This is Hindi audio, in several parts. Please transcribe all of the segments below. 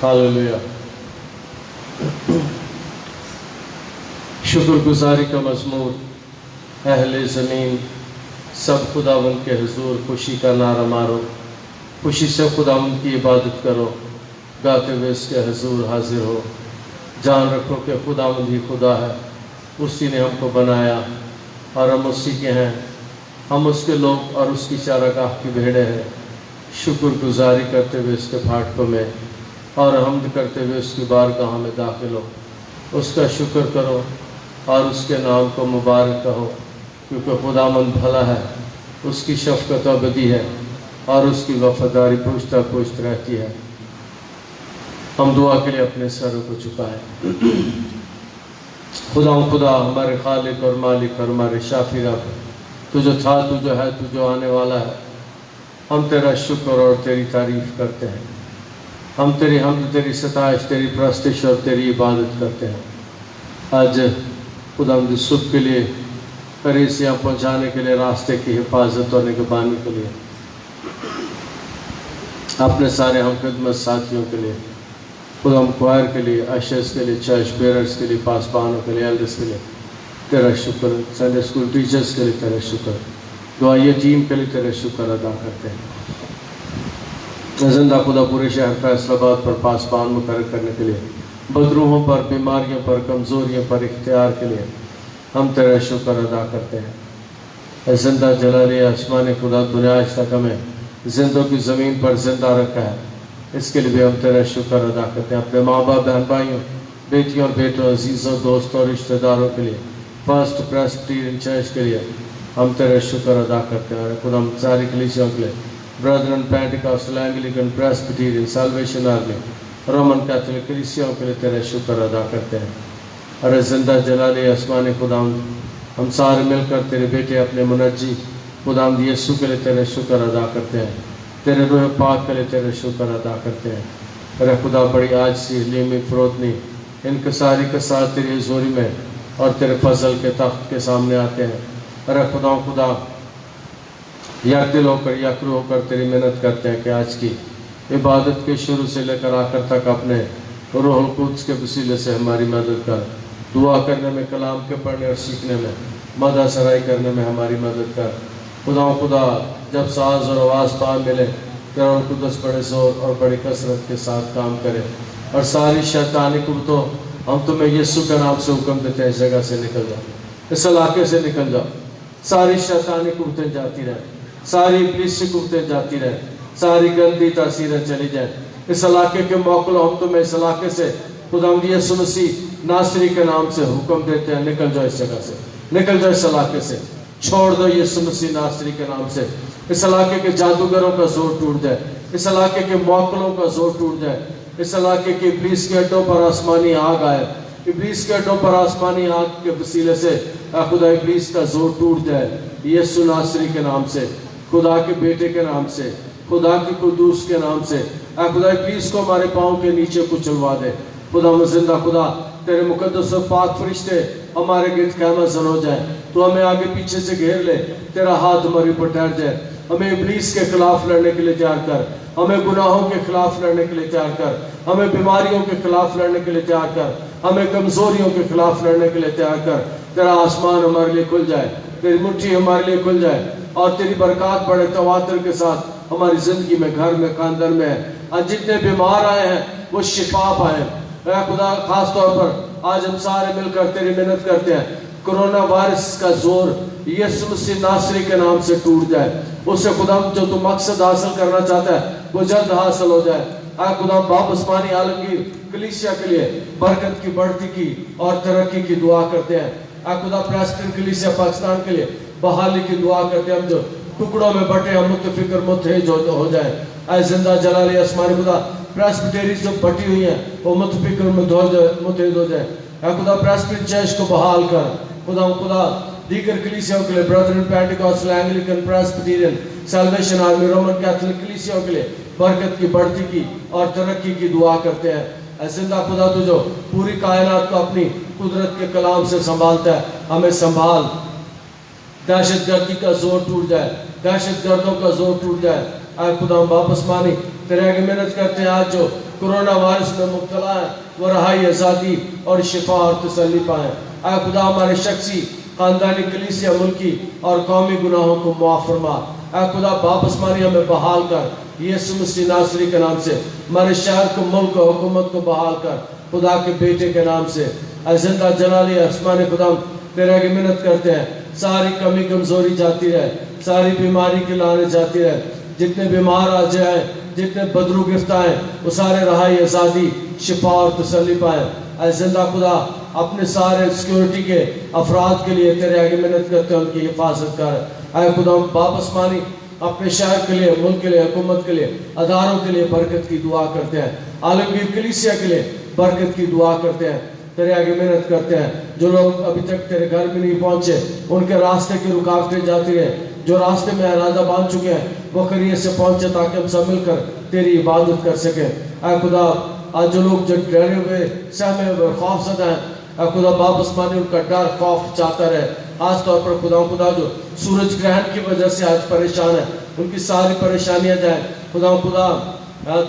हालेलुया। शुक्रगुजारी का मज़मूर। अहले ज़मीन सब खुदावंद के हुजूर खुशी का नारा मारो, खुशी से खुदावंद की इबादत करो, गाते हुए इसके हुजूर हाजिर हो। जान रखो कि खुदावंद ही खुदा है, उसी ने हमको बनाया और हम उसी के हैं। हम उसके लोग और उसकी चारागाह की भेड़ें हैं। शुक्रगुजारी करते हुए इसके फाटकों में और हमद करते हुए उसकी बारगाह में दाखिल हो। उसका शुक्र करो और उसके नाम को मुबारक कहो, क्योंकि खुदावंद भला है, उसकी शफ़क़त अबदी है और उसकी वफ़ादारी पूछता पूछत रहती है। हम दुआ के लिए अपने सरों को झुकाएं। खुदा हमारे खालिक और मालिक और हमारे शाफी रब, तू जो था, तू जो है, तू जो आने वाला है, हम तेरा शुक्र और तेरी तारीफ़ करते हैं। हम तेरी हमद, तेरी सताइश, तेरी प्रस्तिश और तेरी इबादत करते हैं। आज खुदावंद सुबह के लिए, कलीसिया पहुँचाने के लिए, रास्ते की हिफाजत और निगहबानी के लिए, अपने सारे हम खिदमत साथियों के लिए, खुदा क्वायर के लिए, अशर्स के लिए, चर्च बेरर्स के लिए, पासबानों के लिए, एल्डर्स के लिए तेरा शुक्र, संडे स्कूल टीचर्स के लिए तेरा शुक्र, दुआ यतीम के लिए तेरा शुक्र अदा करते हैं। जिंदा खुदा पूरे शहर फैसलाबाद पर पासबान मुकर्रर करने के लिए, बदरूहों पर, बीमारियों पर, कमज़ोरियों पर इख्तियार के लिए हम तेरा शुक्र अदा करते हैं। जिंदा जलाली आसमान खुदा, तूने आज तक हमें जिंदों की ज़मीन पर जिंदा रखा है, इसके लिए भी हम तेरा शुक्र अदा करते हैं। अपने माँ बाप, बहन भाइयों, बेटियों और बेटों, अजीज़ों, दोस्तों और रिश्तेदारों के लिए, फर्स्ट प्रेस्बिटेरियन चर्च के लिए हम तेरा शुक्र अदा करते हैं। और खुदा हम सारी कलीसियों के लिए, Brethren, Pentecostal, Anglican, Presbyterian, Salvation Army, Roman Catholic कलीसियों के लिए तेरा शुक्र अदा करते हैं। अरे जिंदा जलाली आसमान खुदा, हम सारे मिलकर तेरे बेटे अपने मुनज्जी खुदावंद यीशु के लिए तेरे शुक्र अदा करते हैं। तेरे रूह पाक के लिए तेरे शुक्र अदा करते हैं। अरे खुदा, बड़ी आज सी लीमी फरोतनी इनकसारी के साथ तेरी हज़ूरी में और तेरे फजल के तख्त के सामने आते हैं। अरे खुदा यकदिल होकर, यकरू होकर तेरी मेहनत करते हैं कि आज की इबादत के शुरू से लेकर आखिर तक अपने रूहुल कुद्स के वसीले से हमारी मदद कर। दुआ करने में, कलाम के पढ़ने और सीखने में, मदा सराई करने में हमारी मदद कर। खुदा जब साज और आवाज़ पा मिले, तेरा रूह कुद्स बड़े ज़ोर और बड़ी कसरत के साथ काम करे और सारी शैतानी कुव्वतों, हम तुम्हें यीशु के नाम से हुक्म देते हैं, इस जगह से निकल जाओ, इस इलाके से निकल जाओ। सारी शैतानी कुव्वतें जाती रहें, सारी इब्लीसी कुव्वतें जाती रहें, सारी गंदी तासीरें चली जाएं। इस इलाके के मौकलों, हम तुम्हें इस इलाके से खुदावंद यीशु मसीह नासरी के नाम से हुक्म देते हैं, निकल जाओ इस जगह से, निकल जाओ इस इलाके से, छोड़ दो यीशु मसीह नासरी के नाम से। इस इलाके के जादूगरों का जोर टूट जाए, इस इलाके के मौकलों का जोर टूट जाए, इस इलाके के इब्लीस के अड्डों पर आसमानी आग आए, इब्लीस के अड्डों पर आसमानी आग के वसीले से खुदा इब्लीस का जोर टूट जाए यीशु नासरी के नाम से, खुदा के बेटे के नाम से, खुदा के कुदूस के नाम से। खुदा इब्लीस को हमारे पाँव के नीचे कुचलवा दे। खुदा जिंदा खुदा, तेरे मुकद्दस और पाक फरिश्ते हमारे गिर्द क़यामत हो जाए, तो हमें आगे पीछे से घेर ले, तेरा हाथ हमारे ऊपर ठहर जाए। हमें इब्लीस के खिलाफ लड़ने के लिए तैयार कर, हमें गुनाहों के खिलाफ लड़ने के लिए तैयार कर, हमें बीमारियों के खिलाफ लड़ने के लिए तैयार कर, हमें कमजोरियों के खिलाफ लड़ने के लिए तैयार कर। तेरा आसमान हमारे लिए खुल जाए, तेरी मुट्ठी हमारे लिए खुल जाए और तेरी बरकत बड़े तवातर के साथ हमारी जिंदगी में, घर में, खानदान में। आज जितने बीमार आए हैं वो शिफा पाए खुदा। खास तौर पर आज हम सारे मिलकर तेरी मेहनत करते हैं, कोरोना वायरस का जोर यीशु मसीह नासरी के नाम से टूट जाए। उससे खुदा जो तू मकसद हासिल करना चाहता है वो जल्द हासिल हो जाए। खुदा बाप उस्मानी आलमगीर कलीसिया के लिए बरकत की, बढ़ती की और तरक्की की दुआ करते हैं। खुदा प्रेस्बिटेरियन कलीसिया पाकिस्तान के लिए बहाली की दुआ करते हैं। हम जो टुकड़ों में बटे हम मुतफिक्र मुतहद हो जाए। ऐ जिंदा जलाली आसमानी खुदा, प्रेस्बिटेरियन जो बटी हुई है वो मुतफिक्र मुतहद हो जाए। खुदा प्रेस्बिटेरियन चर्च को बहाल कर। खुदा दीगर कलीसियाओं के लिए, Brethren, Pentecostal, Anglican, Presbyterian, Salvation Army, Roman Catholic कलीसियाओं के लिए बरकत की, बढ़ती की और तरक्की की दुआ करते हैं। जिंदा खुदा, तू जो पूरी कायनात को अपनी कुदरत के कलाम से संभालता है, हमें संभाल। दहशत गर्दी का जोर टूट जाए, दहशत गर्दों का जोर टूट जाए। आए खुदा हम वापस मानी तेरे आगे मेहनत करते हैं। आज जो कोरोना वायरस में मुब्तला है वो रहाई, आज़ादी और शिफा और तसल्ली पाए। आए खुदा हमारे शख्सी, खानदानी, कलीसिया, मुल्की और कौमी गुनाहों को मुआफ़ फरमा। आए खुदा वापस मानी हमें बहाल कर, यीशु मसीह नासरी के नाम से हमारे शहर को, मुल्क को, हुकूमत को बहाल कर, खुदा के बेटे के नाम से। जिंदा जलाली आसमान खुदा तेरे आगे मिन्नत करते हैं, सारी कमी कमजोरी जाती रहे, सारी बीमारी की लाने जाती रहे। जितने बीमार आज आए, जितने बदरू गिरफ्तार हैं, वो सारे रहाई, आज़ादी, शिफा और तसल्ली पाए। जिंदा खुदा अपने सारे सिक्योरिटी के अफराद के लिए तेरे आगे मिन्नत करते हैं, उनकी हिफाजत कर। आए खुदा हम वापस मानी अपने शहर के लिए, मुल्क के लिए, हुकूमत के लिए, अदारों के लिए बरकत की दुआ करते हैं। आलमगीर कलीसिया के लिए बरकत की दुआ करते हैं, तेरे आगे मेहनत करते हैं। जो लोग अभी तक तेरे घर में नहीं पहुंचे, उनके रास्ते की रुकावटें जाती रहे। जो रास्ते में इरादा बांध चुके हैं वो खैरियत से पहुंचे, ताकि हम सब मिलकर तेरी इबादत कर सकें। ऐ खुदा आज जो लोग जो डरे हुए, सहमे हुए, खौफज़दा हैं, ऐ खुदा वापस माने उनका डर खौफ जाता रहे। खास तौर पर खुदा जो सूरज ग्रहण की वजह से आज परेशान है, उनकी सारी परेशानियां जाए। खुदा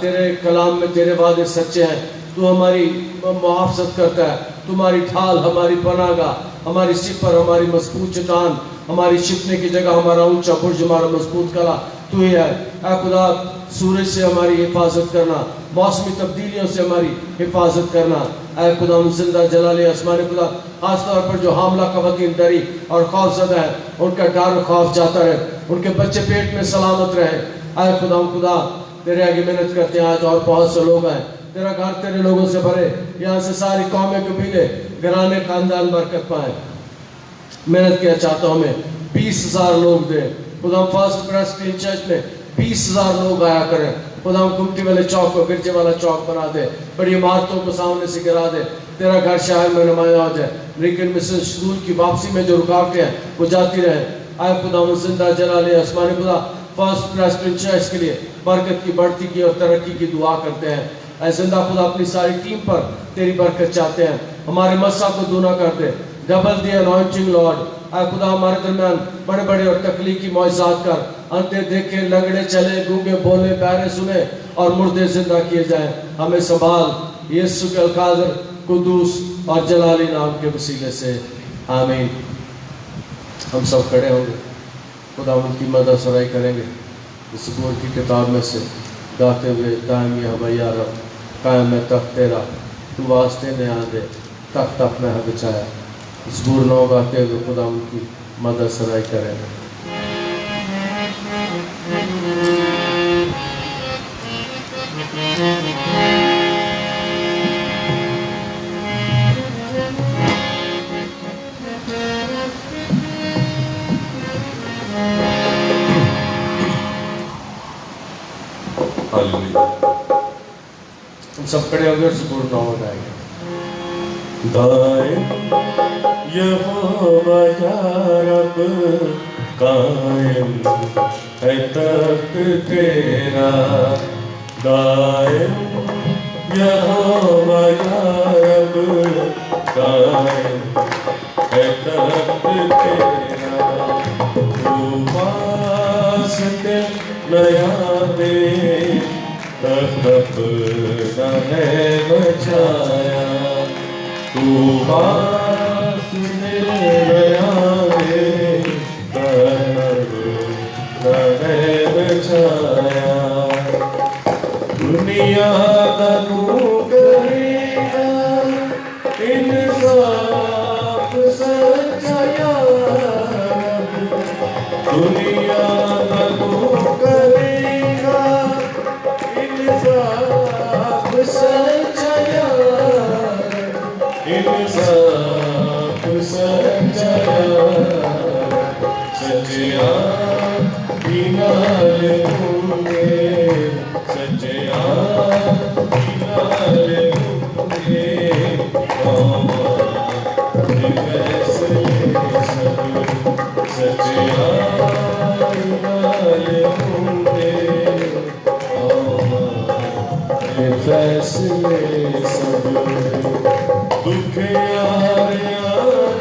तेरे कलाम में तेरे वादे सच्चे हैं। तू हमारी मुआफ़ज़त करता है, तुम्हारी ढाल, हमारी पनाहगाह, हमारी सिपर, हमारी मजबूत चट्टान, हमारी छिपने की जगह, हमारा ऊंचा बुर्ज, हमारा मजबूत कला तू ही है। ऐ खुदा सूरज से हमारी हिफाजत करना, मौसमी तब्दीलियों से हमारी हिफाजत करना। ऐ खुदा जिंदा जलाली आसमान खुदा खास तौर पर जो हामला ख़वातीन डरी और खौफज़दा है, उनका डर खौफ जाता रहे, उनके बच्चे पेट में सलामत रहे। ऐ खुदा तेरे आगे मेहनत करते हैं। आज और बहुत से लोग हैं, तेरा घर तेरे लोगों से भरे, यहाँ से सारी कौमें, कबीले, घराने, खानदान बरकत पाए। मेहनत किया चाहता हूँ मैं 20,000 लोग दे खुदा। फर्स्ट प्रेस्बिटेरियन चर्च में 20,000 लोग आया करें। खुदा गुमटी वाले चौक को गिरजे वाला चौक बना दे, बड़ी इमारतों को सामने से गिरा दे, तेरा घर शहर में नुमाया हो जाए। लेकिन मिशन स्कूल की वापसी में जो रुकावटें हैं वो जाती रहे। आए खुदा जिंदा जलाली आसमानी खुदा फर्स्ट प्रेस्बिटेरियन चर्च के लिए बरकत की, बढ़ती की और तरक्की की दुआ करते हैं। ऐ जिंदा खुदा अपनी सारी टीम पर तेरी बरकत चाहते हैं। हमारे मस्सा को दूना कर दे, डबल दी अनॉइंटिंग लॉर्ड। ऐ खुदा हमारे दरमियान बड़े बड़े और तख्लीकी मौजज़ात कर, अंधे देखे, लंगड़े चले, गूंगे बोले, बहरे सुने और मुर्दे जिंदा किए जाएं। हमें संभाल यीशु के अलकादर, कुदूस और जलाली नाम के वसीले से, आमीन। हम सब खड़े होंगे, खुदा उनकी मदद सराई करेंगे। इस ज़बूर की किताब में से गाते हुए, दायम या भैया रब कायम है तख्त तेरा, तू वास्ते ने आंदे तख्त अपना है बचाया। ज़बूर 9 गाते हुए खुदा उनकी मदद सराई करेंगे। हम सब खड़े होंगे और ज़बूर 9 गाएंगे। दायम यहोवा या रब कायम है तख्त तेरा, दायम यहोवा या रब कायम है तख्त तेरा। तू वास्ते नया दे तख्त अपना है बचाया। तू वास्ते नया दे तख्त अपना है बचाया। दुनिया का तू करेगा इंसाफ सच्चाया। दुनिया का तू करेगा इंसाफ सच्चाया। इंसाफ सच्चाया सच्चा इनाल होंगे, सच्चा इनाल होंगे। फैसले सब सच्चा इनाल होंगे, फैसले सब। दुख यार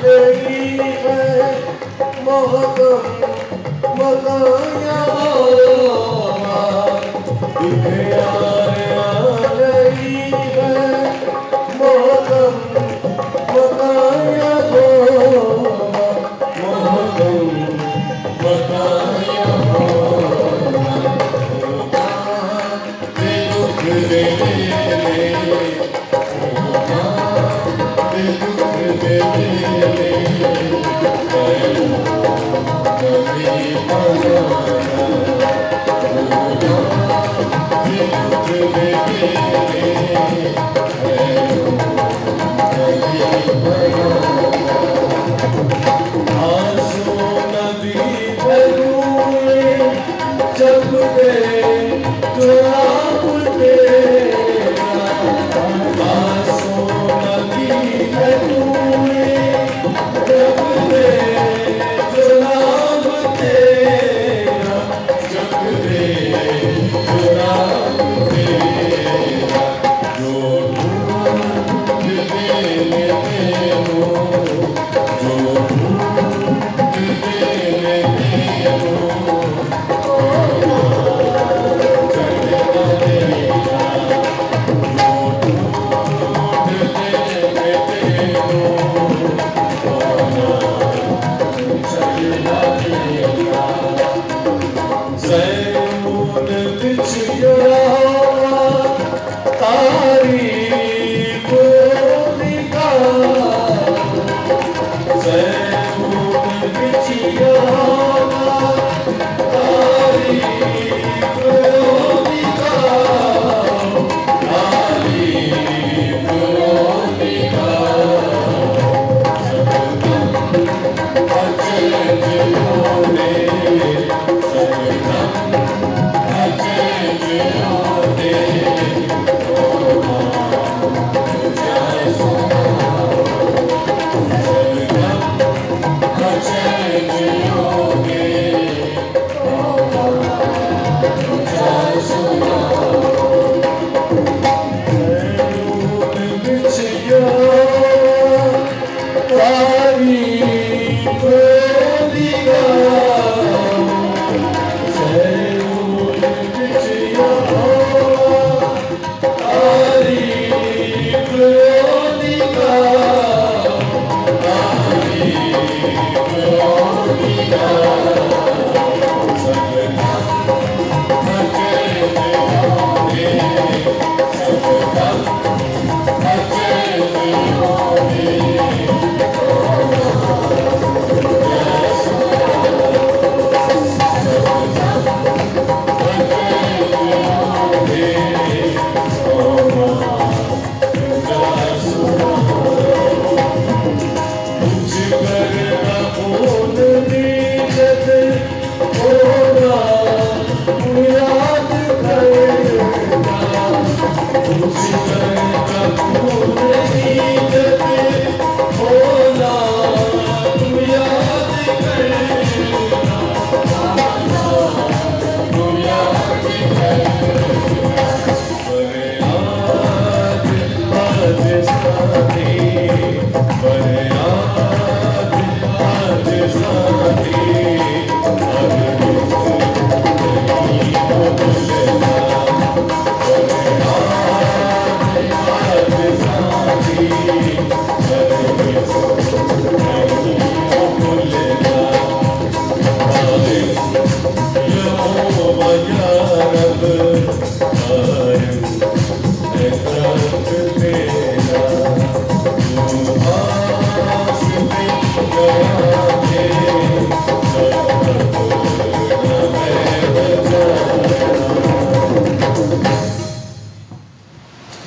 नहीं है, मोहब्बत मकाया दुख यार आ गई है मोहकम मकाया मोहकम मकाया दुख दे जब दे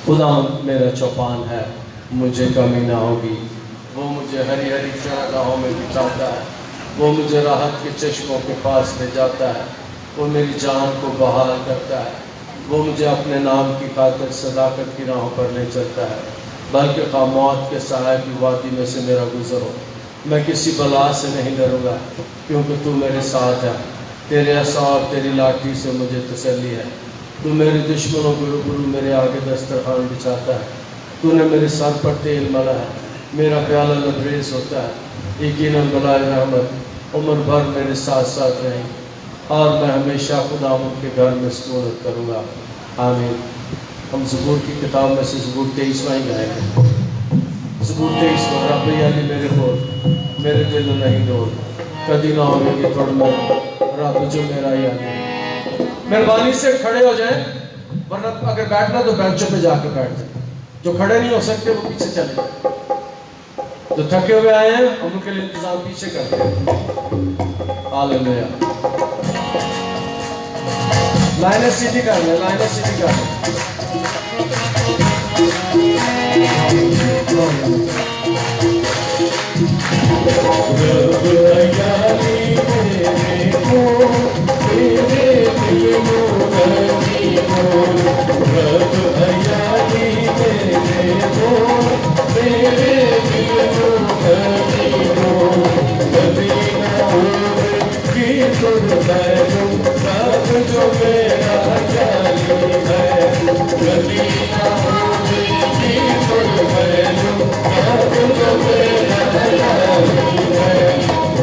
खुदा मेरा चौपान है, मुझे कमी ना होगी। वो मुझे हरी हरी चरागाहों में बिठाता है, वो मुझे राहत के चश्मों के पास ले जाता है, वो मेरी जान को बहाल करता है, वो मुझे अपने नाम की खातिर सदाकत की राहों पर ले चलता है। बल्कि खा मौत के साया की वादी में से मेरा गुजर हो, मैं किसी बला से नहीं डरूंगा, क्योंकि तू मेरे साथ है। तेरे असा और तेरी लाठी से मुझे तसल्ली है। तू मेरे दुश्मनों के रूबरू मेरे आगे दस्तरखान बिछाता है। तूने मेरे सर पर तेल मला है, मेरा प्याला लबरेज होता है। यकीनन बलाए रहमत उम्र भर मेरे साथ साथ रहें, और मैं हमेशा खुदावंद के घर में सुकूनत करूँगा। आमीन। हम ज़बूर की किताब में से ज़बूर 23वां ही गाएंगे। ज़बूर 23 रब यानी मेरे बोल मेरे दिल नहीं डोल कदी ना होगी थोड़ में रब जो मेरा यानी। मेहरबानी से खड़े हो जाए, वरना अगर बैठना तो बेंचों पे जाकर बैठ जाए। जो खड़े नहीं हो सकते वो पीछे चले जाए। जो थके हुए आए हैं हम उनके लिए इंतजाम पीछे करते हैं। हालेलुया। लाइनें सीधी कर ले, लाइनें सीधी कर ले। जो मेरा जानी है कभी ना होगी जो मेरा जानी है।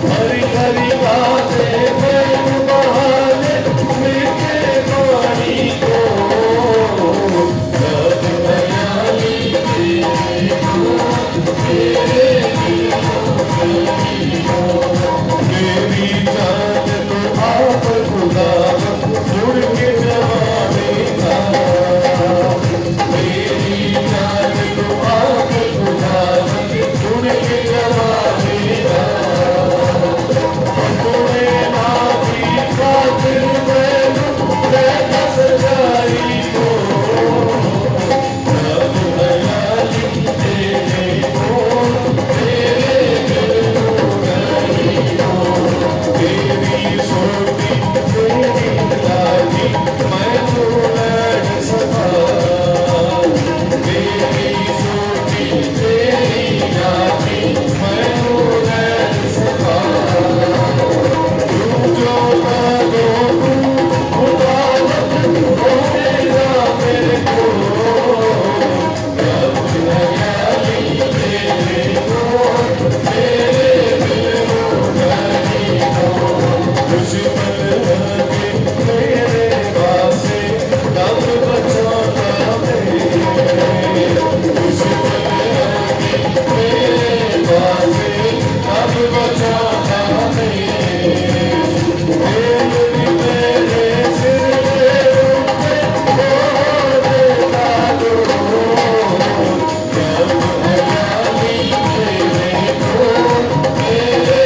हरी हरी बातें मैं बहाने मीठे पानी को रब हयाली मेरे मेरी जान तो आप खुदा जुड़ के जवानी था। मेरी जान तो आप खुदा जुड़ के जवानी था। अपने नाती खातिर मैं सजाई को रब हयाली तेरे को तेरे दिल तेरी सोटी तेरी लागी मैं तो लड़ सका। तेरी सोटी तेरी लागी मैं तो लड़ सका। तू जो दो खुदावत होएगा मेरे को रब हयाली तेरे को तेरे दिल दुश्मन लगे मेरे पासे तब बचाता मेरे। दुश्मन लगे मेरे पासे तब बचाता मेरे। मेरे सिर पे देता दो रब हयाली तेरे को तेरे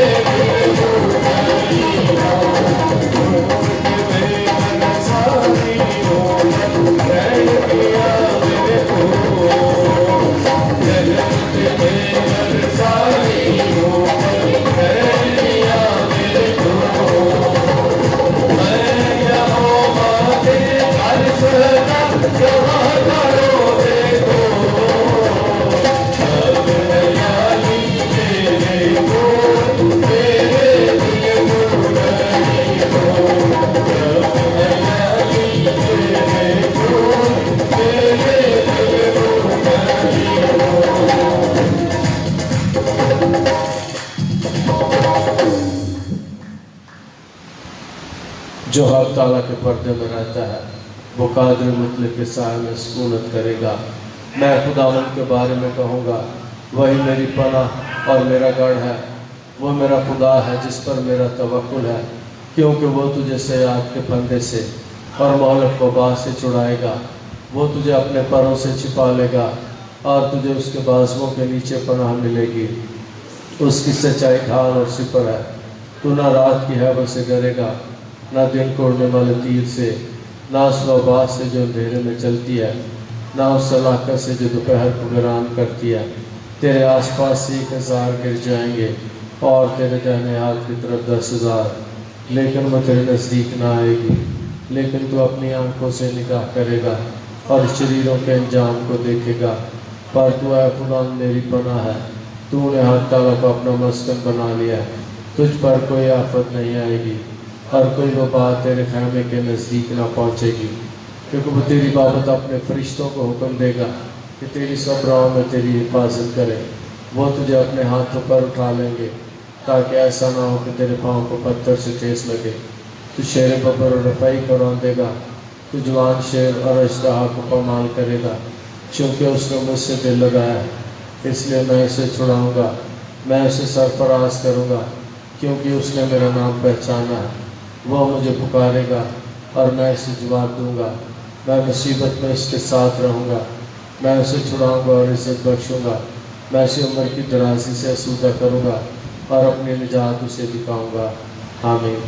जो हक ताला के पर्दे में रहता है वो कादिर मुतलक के साए में सुकूनत करेगा। मैं खुदावंद के बारे में कहूँगा वही मेरी पनाह और मेरा गढ़ है। वो मेरा खुदा है जिस पर मेरा तवक्कुल है, क्योंकि वो तुझे सयाद के फंदे से और मोहलक वबा से छुड़ाएगा। वो तुझे अपने परों से छिपा लेगा और तुझे उसके बाजुओं के नीचे पनाह मिलेगी। उसकी सच्चाई ढाल और सिपर है। तू ना रात की हैबत से डरेगा, ना दिन को उड़ने वाले तीर से, ना उस वबा से जो अंधेरे में चलती है, ना उस सलाखत से जो दोपहर को वीरान करती है। तेरे आसपास से 1000 गिर जाएंगे और तेरे दाहिने हाथ की तरफ 10,000, लेकिन वो तेरे नज़दीक ना आएगी। लेकिन तू अपनी आंखों से निगाह करेगा और शरीरों के अंजाम को देखेगा। पर तू ऐ खुदा मेरी पनाह है, तूने हक ताला को अपना मस्कन बना लिया है। तुझ पर कोई आफत नहीं आएगी और कोई वबा तेरे खैमे के नज़दीक ना पहुँचेगी, क्योंकि वो तेरी बाबत अपने फरिश्तों को हुक्म देगा कि तेरी सब राहों में तेरी हिफाजत करे। वो तुझे अपने हाथों पर उठा लेंगे ताकि ऐसा ना हो कि तेरे पाँव को पत्थर से ठेस लगे। तू शेर बबर और रफ़ाई करवा देगा, तू जवान शेर और अजदहा को पमाल करेगा। क्योंकि उसने मुझसे दिल लगाया है, इसलिए मैं इसे छुड़ाऊँगा, मैं उसे सरफराज करूँगा। क्योंकि उसने मेरा नाम पहचाना है, वह मुझे पुकारेगा और मैं इसे जवाब दूँगा। मैं मुसीबत में इसके साथ रहूँगा, मैं उसे छुड़ाऊँगा और इज्जत बख्शूँगा। मैं इसे उम्र की दराजी से आसूदा करूँगा और अपनी निजात उसे दिखाऊँगा। आमीन।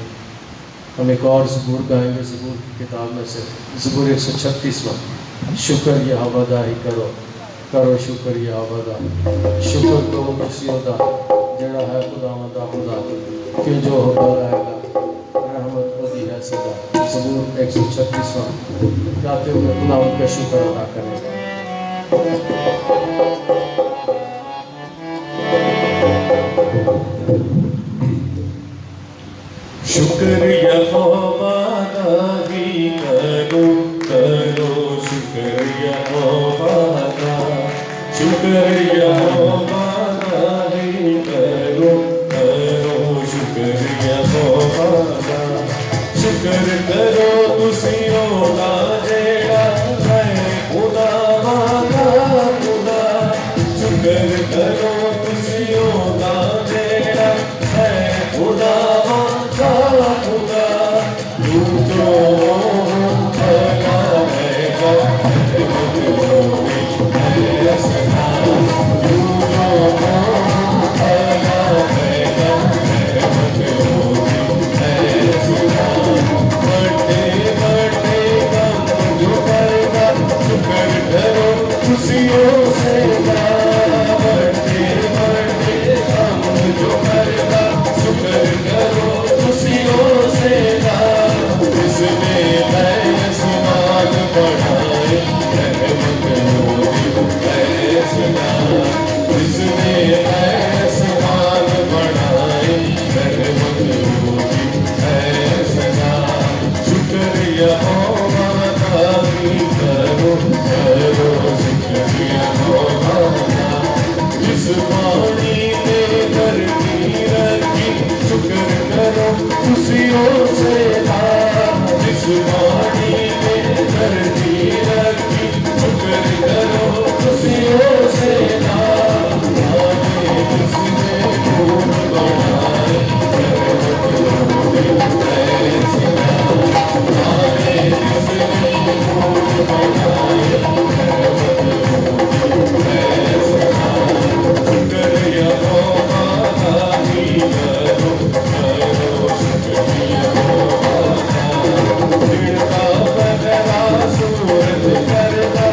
हम एक और ज़बूर गाएंगे, ज़बूर की किताब में से ज़बूर 136वां। शुक्र यहोवा दा ही करो, करो शुक्र यहोवा दा। शुक्र करो मसीह दा जड़ा है खुदावंद दा खुदा, कि जो होगा रहेगा, रहमत होती है सदा। ज़बूर 136वां गाते हुए खुदावंद का शुक्र अदा करें। शुक्र यहोवा दा ही करो, करो शुक्र यहोवा दा। शुक्र यहोवा दा ही करो, करो शुक्र यहोवा दा। शुक्र करो तुसियों दा जेड़ा है खुदावंद दा खुदा। शुक्र करो तुसियों दा जेड़ा है खुदावंद दा खुदा। तू जो भला है सदा, तू जो भला है सदा। बड़े बड़े काम जो करेगा, शुक्र करो खुशियों से गा। बड़े बड़े काम जो करेगा, शुक्र करो खुशियों से गा। इसने आसमान बढ़ाए, रहमत होगी ऐसना। इसने आसमान बढ़ाए, रहमत होगी ऐसना। शुक्र यहोवा दा ही करो, करो शुक्र यहोवा दा। इस पानी में धरती रखी, शुक्र करो खुशियों से गा। इस पानी में धरती रखी, शुक्र करो खुशियों से गा। आगे जिसने खून बढ़ाए, रहमत होगी ऐसना। आगे जिसने खून बढ़ाए, रहमत होगी ऐसना। शुक्र यहोवा दा ही करो, करो शुक्र यहोवा दा। बिड़का बगरा सूरत करदा,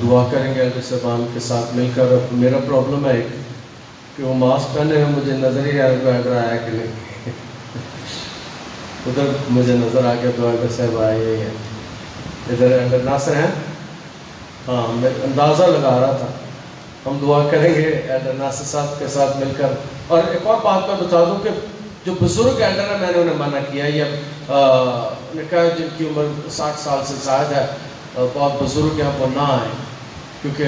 दुआ करेंगे एल्डर साहबान के साथ मिलकर। मेरा प्रॉब्लम है एक कि वो मास्क पहने हुए मुझे नज़र ही अगर आया कि नहीं उधर मुझे नज़र आ गया तो एल्डर साहब आए ही हैं। इधर एल्डर नासर हैं, हाँ मैं अंदाज़ा लगा रहा था। हम दुआ करेंगे एल्डर नासर साहब के साथ मिलकर। और एक और बात मैं बता दूं कि जो बुज़ुर्ग एल्डर है मैंने उन्हें मना किया, ये उन्हें कहा जिनकी उम्र 60 साल से ज़्यादा है, बहुत बुज़ुर्ग हैं, वो ना आए, क्योंकि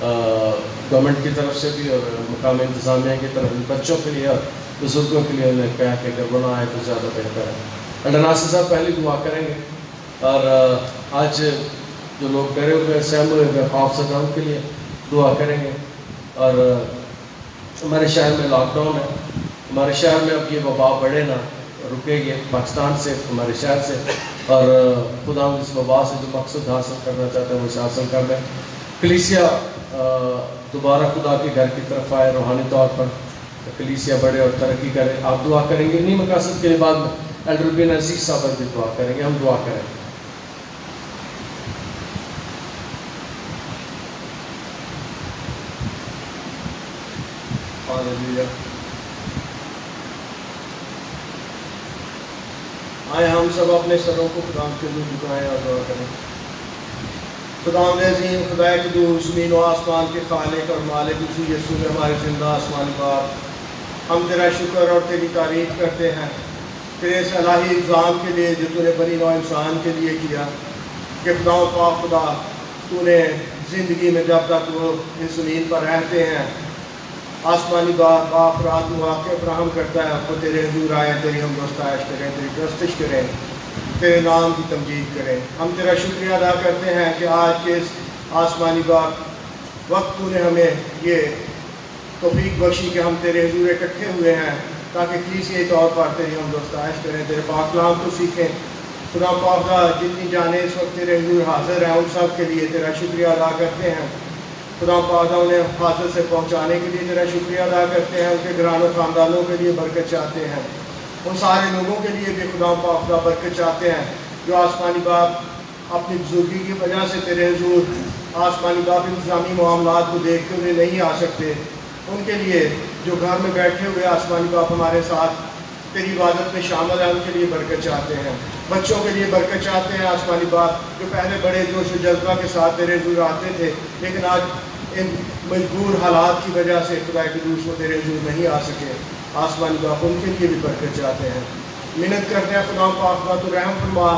गवर्नमेंट की तरफ से भी और मकामी इंतज़ामिया की तरफ भी बच्चों के लिए और बुज़ुर्गों के लिए उन्हें कहा कि अगर वो ना आए तो ज़्यादा बेहतर है। एल्डर नासर साहब पहले दुआ करेंगे। और आज जो लोग डरे हुए सहम हुए खौफ से उनके लिए दुआ करेंगे। और हमारे शहर में लॉकडाउन है, हमारे शहर में अब ये वबा बढ़े ना रुकेगी पाकिस्तान से, हमारे शहर से। और खुदा इस वबा से जो मकसद हासिल करना चाहते हैं वो हासिल कर लें। कलीसिया दोबारा खुदा के घर की तरफ आए रूहानी तौर पर, कलीसिया बढ़े और तरक्की करे। आप दुआ करेंगे इन्हीं मकासद के लिए। बाद में एल्डर बिन अजीज साहब भी दुआ करेंगे, हम दुआ करेंगे। आए हम सब अपने सरों को खुदा के लिए झुकाएं और दुआ करें। खुदाम अज़ीम, खुदा क़ुद्दूस, ज़मीन व आसमान के खालिक और मालिक यीशु में हमारे ज़िंदा आसमानी बाप, हम तेरा शुक्र और तेरी तारीफ़ करते हैं तेरे इस इलाही इल्ज़ाम के लिए जो तूने बनी नौ इंसान के लिए किया कि खुदा पाक खुदा तूने ज़िंदगी में जब तक वो इस ज़मीन पर रहते हैं आसमानी बाप रात मौक़े फराहम करता है, आपको तेरे हुजूर आए, तेरी हम दोस्ताइश करें, तेरी प्रस्तश करें, तेरे नाम की तमजीद करें। हम तेरा शुक्रिया अदा करते हैं कि आज के इस आसमानी वक्त तूने हमें ये तौफीक बख्शी कि हम तेरे हुजूर इकट्ठे हुए हैं ताकि कलीसियाई तौर पर तेरी हम दोस्ताइश करें, तेरे पाक कलाम को सीखें। खुदा पाक जितनी जाने इस वक्त तेरे हुजूर हाजिर हैं उन सब के लिए तेरा शुक्रिया अदा करते हैं। खुदा पाक उन्हें हाजिर से पहुँचाने के लिए तेरा शुक्रिया अदा करते हैं। उनके घरानों ख़ानदानों के लिए बरकत चाहते हैं, उन सारे लोगों के लिए भी खुदा पाक बरकत चाहते हैं जो आसमानी बाप अपनी बुजुर्गी की वजह से तेरे हुजूर आसमानी बाप इंतज़ामी मामलात को देखते हुए नहीं आ सकते। उनके लिए जो घर में बैठे हुए आसमानी बाप हमारे साथ तेरी इबादत में शामिल है उनके लिए बरकत चाहते हैं। बच्चों के लिए बरकत चाहते हैं आसमानी बाप जो पहले बड़े जोश व जज्बा के साथ तेरे हुजूर आते थे लेकिन आज इन मजबूर हालात की वजह से खुदा के दूर को तेरे हुजूर नहीं आ सके। आसमानी बाप उनके लिए भी बरकत चाहते हैं। मिन्नत करते हैं खुदा पाक तो रहम फरमा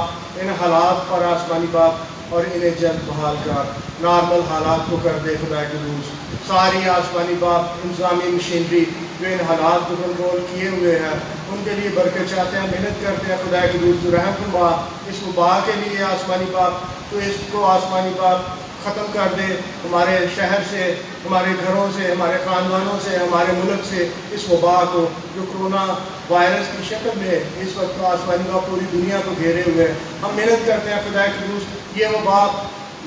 इन हालात पर आसमानी बाप और इन्हें जल्द बहाल कर, नॉर्मल हालात को कर दे खुदा के दूर। सारी आसमानी बाप इंतज़ामी मशीनरी जो इन हालात को कंट्रोल किए हुए हैं उनके लिए बरकत चाहते हैं। मेहनत करते हैं खुदा के दूर तो रहम फरमा इस वबा के लिए आसमानी बाप तो इसको आसमानी बाप ख़त्म कर दे हमारे शहर से, हमारे घरों से, हमारे ख़ानदानों से, हमारे मुल्क से इस वबा को जो कोरोना वायरस की शक्ल में इस वक्त आसमानी बाप पूरी दुनिया को घेरे हुए हैं। हम मेहनत करते हैं खुदा के दूर ये वबा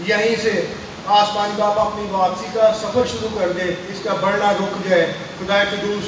यहीं से आसमानी बाप अपनी वापसी का सफ़र शुरू कर दे, इसका बढ़ना रुक जाए खुदा के दूर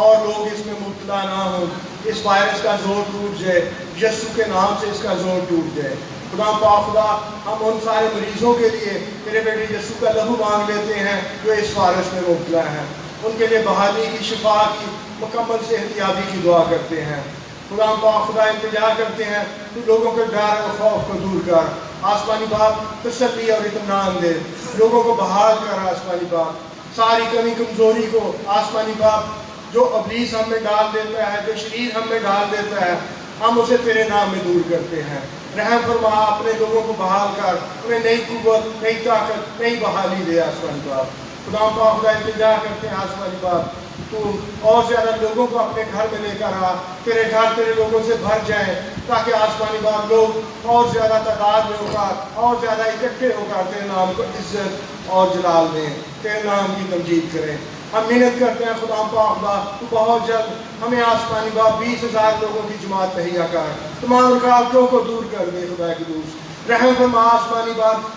और लोग इसमें मुब्तला ना हो, इस वायरस का जोर टूट जाए, यीशु के नाम से इसका जोर टूट जाए। खुदा पाक खुदा हम उन सारे मरीजों के लिए तेरे बेटे यीशु का लहू मांग लेते हैं जो इस वायरस में मुब्तला हैं, उनके लिए बहाली की, शिफा की, मुकम्मल सेहतियाबी की दुआ करते हैं। खुदा पाक खुदा इंतजार करते हैं तू लोगों के डर और खौफ को दूर कर आसमानी बाप, तसल्ली और इत्मीनान दे, लोगों को बहाल कर आसमानी बाप, सारी कमी कमजोरी को आसमानी बाप जो अबलीस हम में डाल देता है, जो शरीर हम में डाल देता है, हम उसे तेरे नाम में दूर करते हैं। रहम फरमा अपने लोगों को बहाल कर, उन्हें नई कुव्वत, नई ताकत, नई बहाली दे आसमानी बाप। खुदा पाक खुदा इंतजार करते हैं आसमानी बाप तू और ज़्यादा लोगों को अपने घर में लेकर आ, तेरे घर तेरे लोगों से भर जाए ताकि आसमानी बाप लोग और ज़्यादा तादाद में होकर और ज़्यादा इकट्ठे होकर तेरे नाम को इज्जत और जलाल दें, तेरे नाम की तमजीद करें। हम मेहनत करते हैं खुदा पाक तू बहुत जल्द हमें आसमानी बाप 20,000 लोगों की जमात मुहैया कर, तमाम रुकावटों को दूर कर दे खुदा के दूर। रहम फरमा आसमानी बाप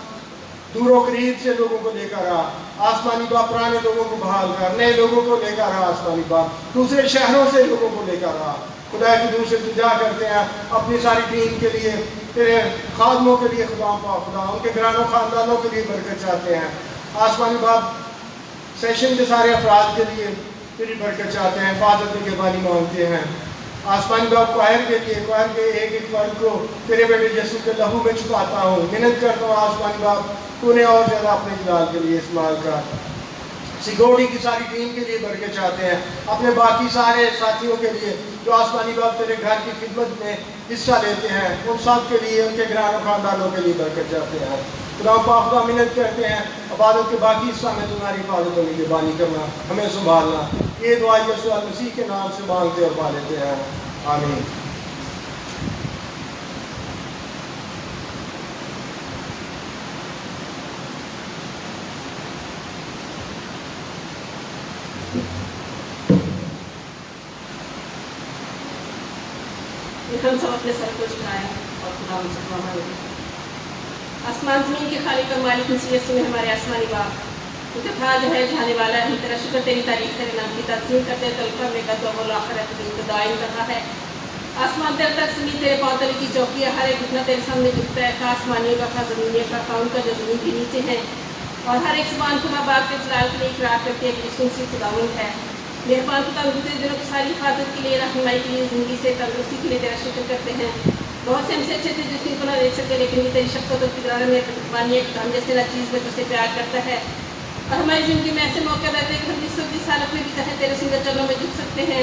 दूरों करीब से लोगों को लेकर आ आसमानी बाप, पुराने लोगों को बहाल कर, नए लोगों को लेकर आ आसमानी बाप, दूसरे शहरों से लोगों को लेकर आ खुदा की दूर से दुआ करते हैं अपनी सारी टीम के लिए, तेरे खादमों के लिए खुदा पाक, खुदा उनके घरानों खानदानों के लिए बरकत चाहते हैं। आसमानी बाप सेशन के सारे अफराद के लिए तेरी बरकत चाहते हैं, हिफाजत निगहबानी मांगते हैं। आसमानी बाप क्वायर के लिए, क्वायर के एक एक फर्द को तेरे बेटे यीशु के लहू में छुपाता हूँ, मिन्नत करता हूँ आसमानी बाप तूने और ज़्यादा अपने जलाल के लिए इस्तेमाल कर। सिक्योरिटी की सारी टीम के लिए बरकत चाहते हैं, अपने बाकी सारे साथियों के लिए जो आसमानी बाप तेरे घर की खिदमत में हिस्सा लेते हैं, उन सब के लिए, उनके घरानों खानदानों के लिए बरकत चाहते हैं। खुदा पाक का मिन्नत करते हैं इबादत के बाकी हिस्सा में तुम्हारी हिफाजत और निगहबानी करना, हमें संभालना। ये दुआ यीशु मसीह के नाम से मांगते और पा लेते हैं, आमीन। हम सब अपने सर को झुकाएं और खुदा उनसे दुआ मांगे। आसमान ज़मीन के खालिक और मालिक मसीह यीशु में हमारे आसमानी बाप, जो था जो है जाने वाला है, हम तेरा शुक्र तेरी तारीफ तेरे नाम की तस्लीम करते हैं, तलकर में का तो आखिरत दिन को दायम कर रहा है। आसमान तेरे तक ज़मीन तेरे पाँव तले की चौकी है, हर एक घुटना तेरे सामने झुकता है, खा आसमानियों का, खा ज़मीनियों का, खा उनका जो ज़मीन के नीचे है, और हर एक ज़बान खुदा बाप के जलाल के लिए इकरार करती है कि यीशु मसीह खुदावंद है। मेहरबान खुदा गुज़रे दिनों की सारी हिफाजत के लिए, रहनुमाई के लिए, ज़िंदगी से तंदुरुस्ती के लिए तेरा शुक्र करते हैं। बहुत से हमसे अच्छे थे जिसको ना देख सकते, लेकिन भी तेरी शफ़क़त और किराने में मानिए हम जैसे ना चीज़ में तुझसे प्यार करता है। और हमारी ज़िंदगी में ऐसे मौके रहते हैं कि हम जिस हालत में भी चाहे तेरे सुंदर चरणों में झुक सकते हैं,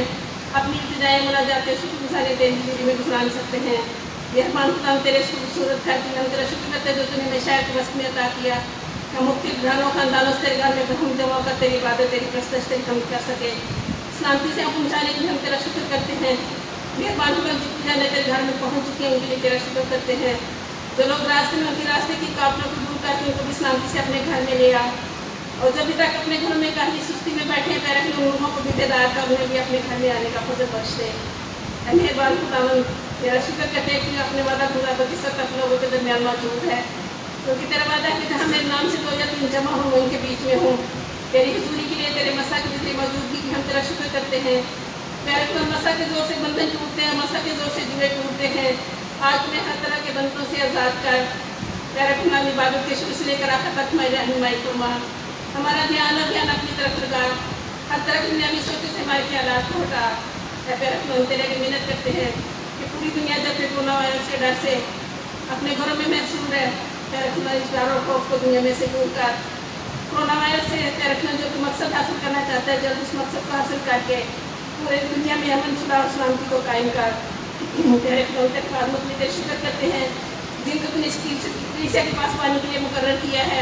अपनी इब्तिदाई मुनाजात शुक्रगुज़ारी तेरी हज़ूरी में गुज़ार सकते हैं। मेहरबान खुदा हम तेरे खूबसूरत घर की हम तेरा शुक्र करते हैं जो तूने हमें शहर के वस्त में अता किया। हम मुख्तलिफ घरानों खानदानों से तेरे घर में हम जमा कर तेरी इबादत तेरी प्रस्तश तेरी कम कर सके, सलामती से हम पहुँचाने के लिए हम तेरा शुक्र करते हैं। मेहरबान खुदा जितने जाने तेरे घर में पहुँच चुके हैं उनके लिए तेरा शुक्र करते हैं। जो लोग रास्ते में उनके रास्ते की कापड़ों को दूर करके उनको भी सलामती से अपने घर में ले आ, और जब भी तक अपने घरों में काफ़ी सुस्ती में बैठे पैर रखे उन लोगों को भी बेदार का उन्हें भी अपने घर में आने का फजल बख्श दे। मेहरबान खुदावन तेरा शुक्र करते हैं कि अपने वादा खुदा पर किस तक लोगों के दरमियान मौजूद है, क्योंकि तेरा वादा है कि जहाँ मेरे नाम से 2 या 3 जमा हों उनके बीच में हूँ। तेरी हजूरी के लिए तेरे मसा की तेरी मौजूदगी की हम तेरा शुक्र करते हैं। प्यारे खुदा मसा के जोर से बंधन टूटते हैं, मसा के जोर से जुए टूटते हैं। आज में हर तरह के बंधनों से आज़ाद कर। प्यारे खुदा इबादत के शुरू से लेकर आखिर तक हमारी रहनुमाई फरमा, हमारा ध्यान अपनी तरफ लगा, हर तरह की दुनिया में सोचे से हमारे ख्यालात को हटा। प्यारे खुदा हम तेरे की मेहनत करते हैं कि पूरी दुनिया जब फिर कोरोना वायरस के डर से अपने घरों में महसूस है, प्यारे खुदा इस डर और खौफ को दुनिया में से दूर कर। कोरोना वायरस से प्यारे खुदा जो मकसद हासिल करना चाहता है, जल्द उस मकसद को हासिल करके पूरे दुनिया में अमन सुलह और सलामती को कायम कर। प्यारे खुदा तेरे खादमत में तेरे शुक्र करते हैं जिनको तूने इस कलीसिया के पास पाने के लिए मुकर्रर किया है।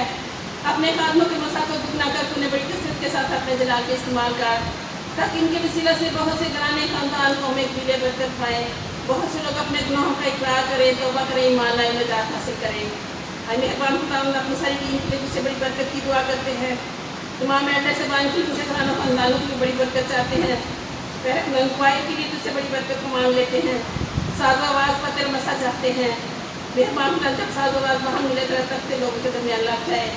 अपने खादमों के मसा को दुगना कर तूने बड़ी कसरत के साथ अपने जलाल के इस्तेमाल कर, ताकि इनके वसीला से बहुत से घराने खानदान कौमें के लिए बरकत पाए, बहुत से लोग अपने गुनाहों का इकरार करें, तौबा करें, ईमान लाए, निजात हासिल करें। मेहरबान खुदा अपनी सारी टीम के लिए तुझसे बड़ी बरकत की दुआ करते हैं। तमाम एल्डर से बान की तुझसे घरानों खानदानों की बड़ी बरकत चाहते हैं। क्वायर के लिए तुझसे बड़ी बरकत को मांग लेते हैं। साज़ो आवाज़ पर तेरा मसा चाहते हैं। मेहरबान खुदा जब साज़ो आवाज़ वहाँ मिले तरह तक लोगों के दरमियान लग जाए,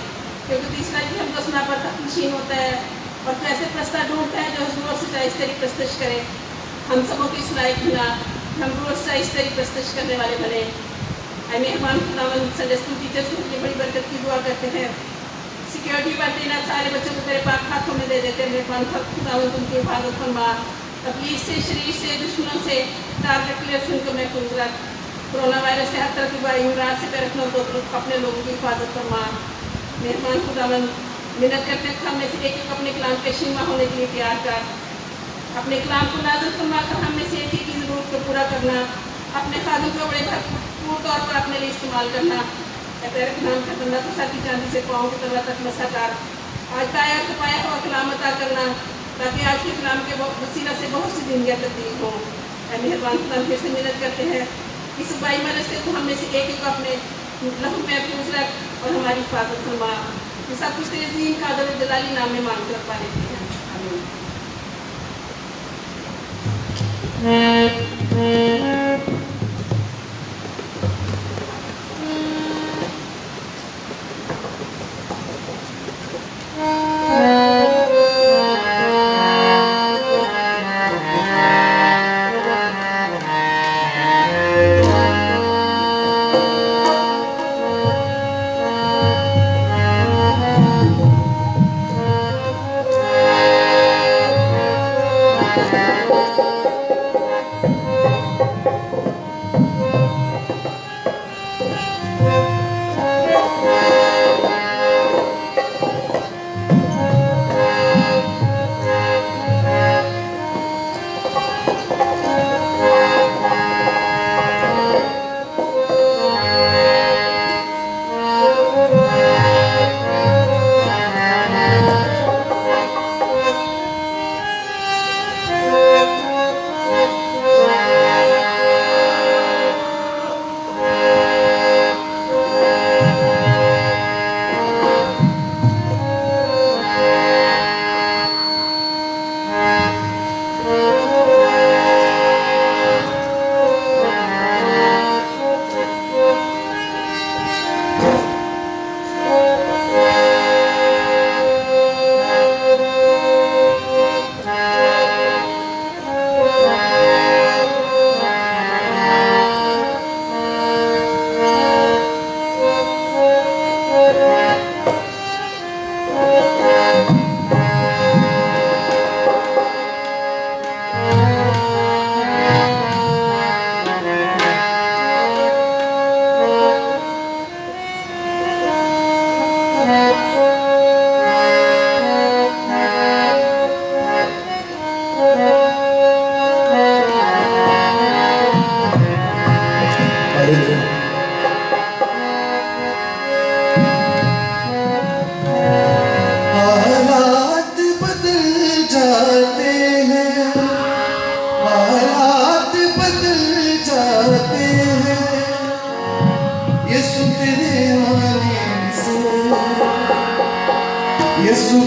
क्योंकि तीसरा कि हमको सुना पर तकलीशीन होता है और तो ऐसे प्रस्ता ढूंढता है जो रोज़ से चाइस तेरी प्रस्तश करे। हम सबों की सुनाई खुदा हम रोज़ चाइस तेरी प्रस्तश करने वाले बने। मेहरबान खुदावन संडे स्कूल टीचर्स को लिए बड़ी बरकत की दुआ करते हैं। सिक्योरिटी पर तैनात सारे बच्चों को तेरे पाक हाथों में दे देते हैं। मेहरबान खुदावन तुमकी हिफाजत फरमा, तकलीफ से, शरीर से, दुश्मनों से, टारगेट प्लेयर्स उनको महफूज रख। कोरोना वायरस से हर तरह की बुराई से रखना को अपने लोगों की हिफाजत फरमा। मेहरबान खुदावन मिन्नत करते हैं हम में से एक अपने कलाम के शीमा होने के लिए तैयार कर। अपने कलाम को नाज़िल फरमा कर हम में से एक की ज़रूरत को पूरा करना, अपने खादों को बड़े भरपूर तौर पर अपने लिए इस्तेमाल करना। तेरे नाम का बंदा तो सर की चांदी से पाँव की तरह तक मसा कर। आज पाया तो पाया हुआ कलाम अता करना, ताकि आज के कलाम के वसीला से बहुत सी जिंदगियाँ तब्दील हों। मेहरबान खुदा फिर से मिन्नत करते हैं इस बाई मरज से तो हम में से एक को अपने लहू महफूज रख और हमारी हिफाजत फरमा। ये सब कुछ तेरे ज़ीन कादर और जलाली नाम में मांग कर पा लेते हैं। आमीन।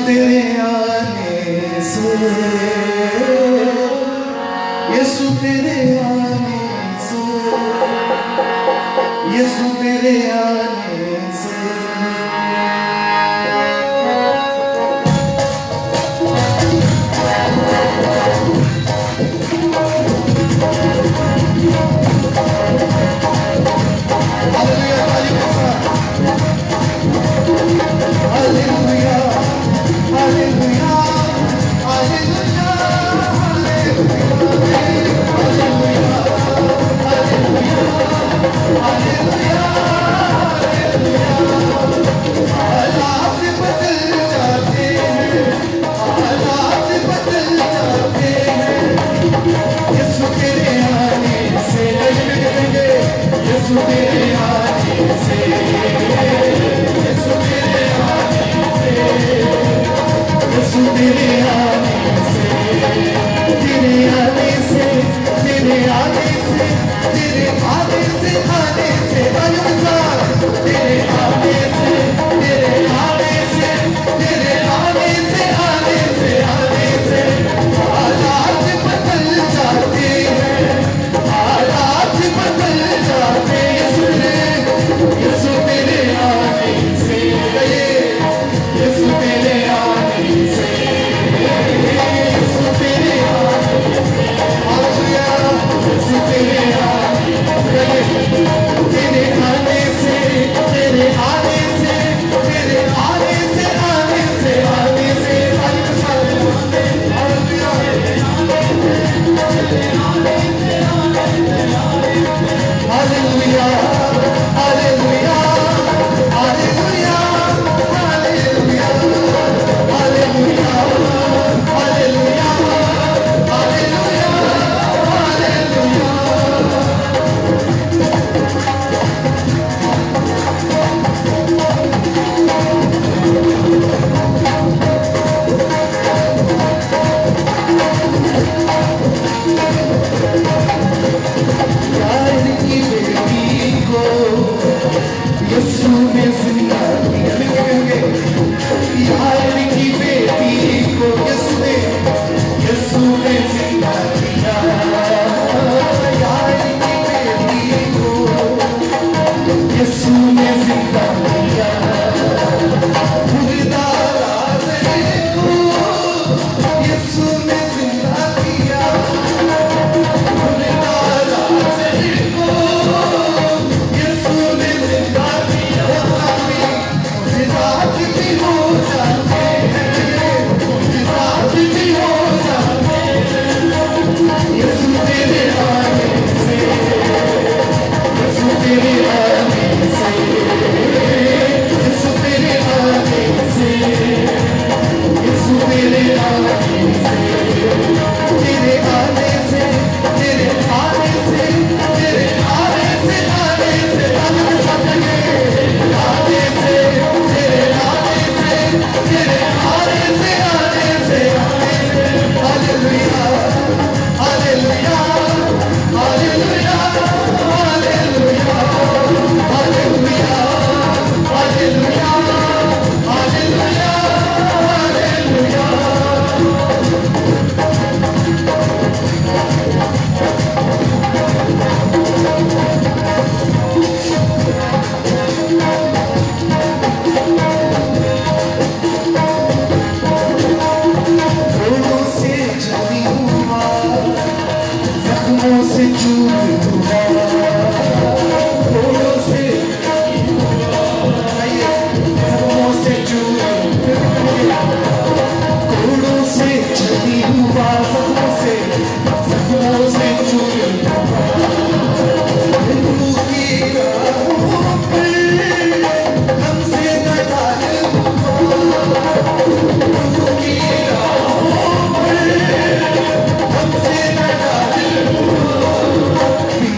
तेरे आने से, यीशु तेरे आने से, यीशु तेरे आने से।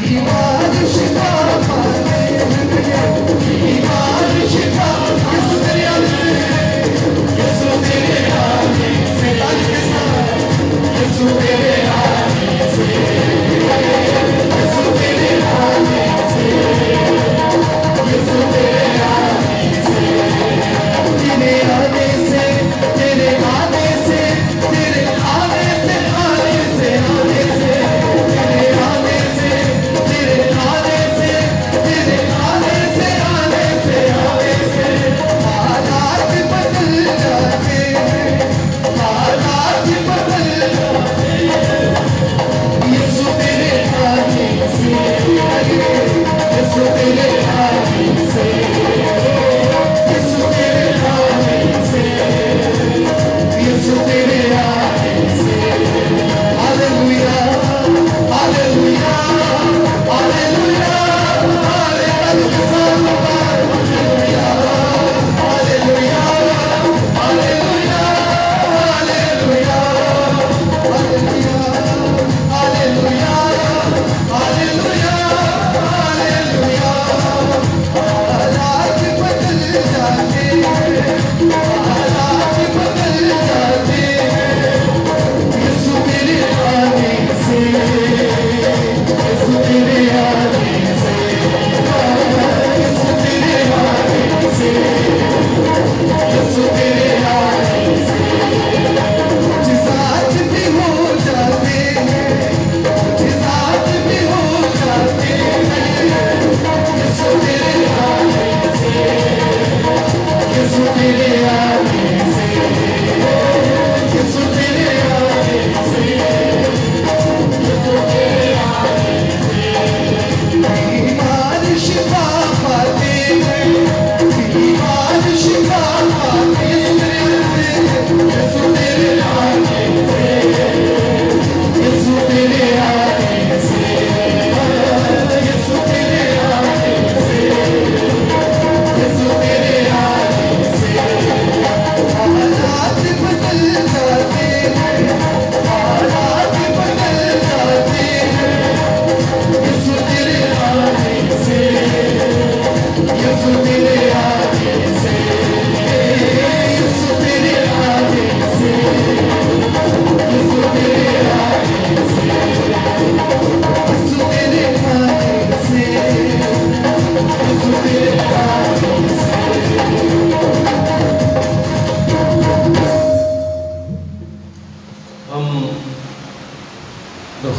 दीवार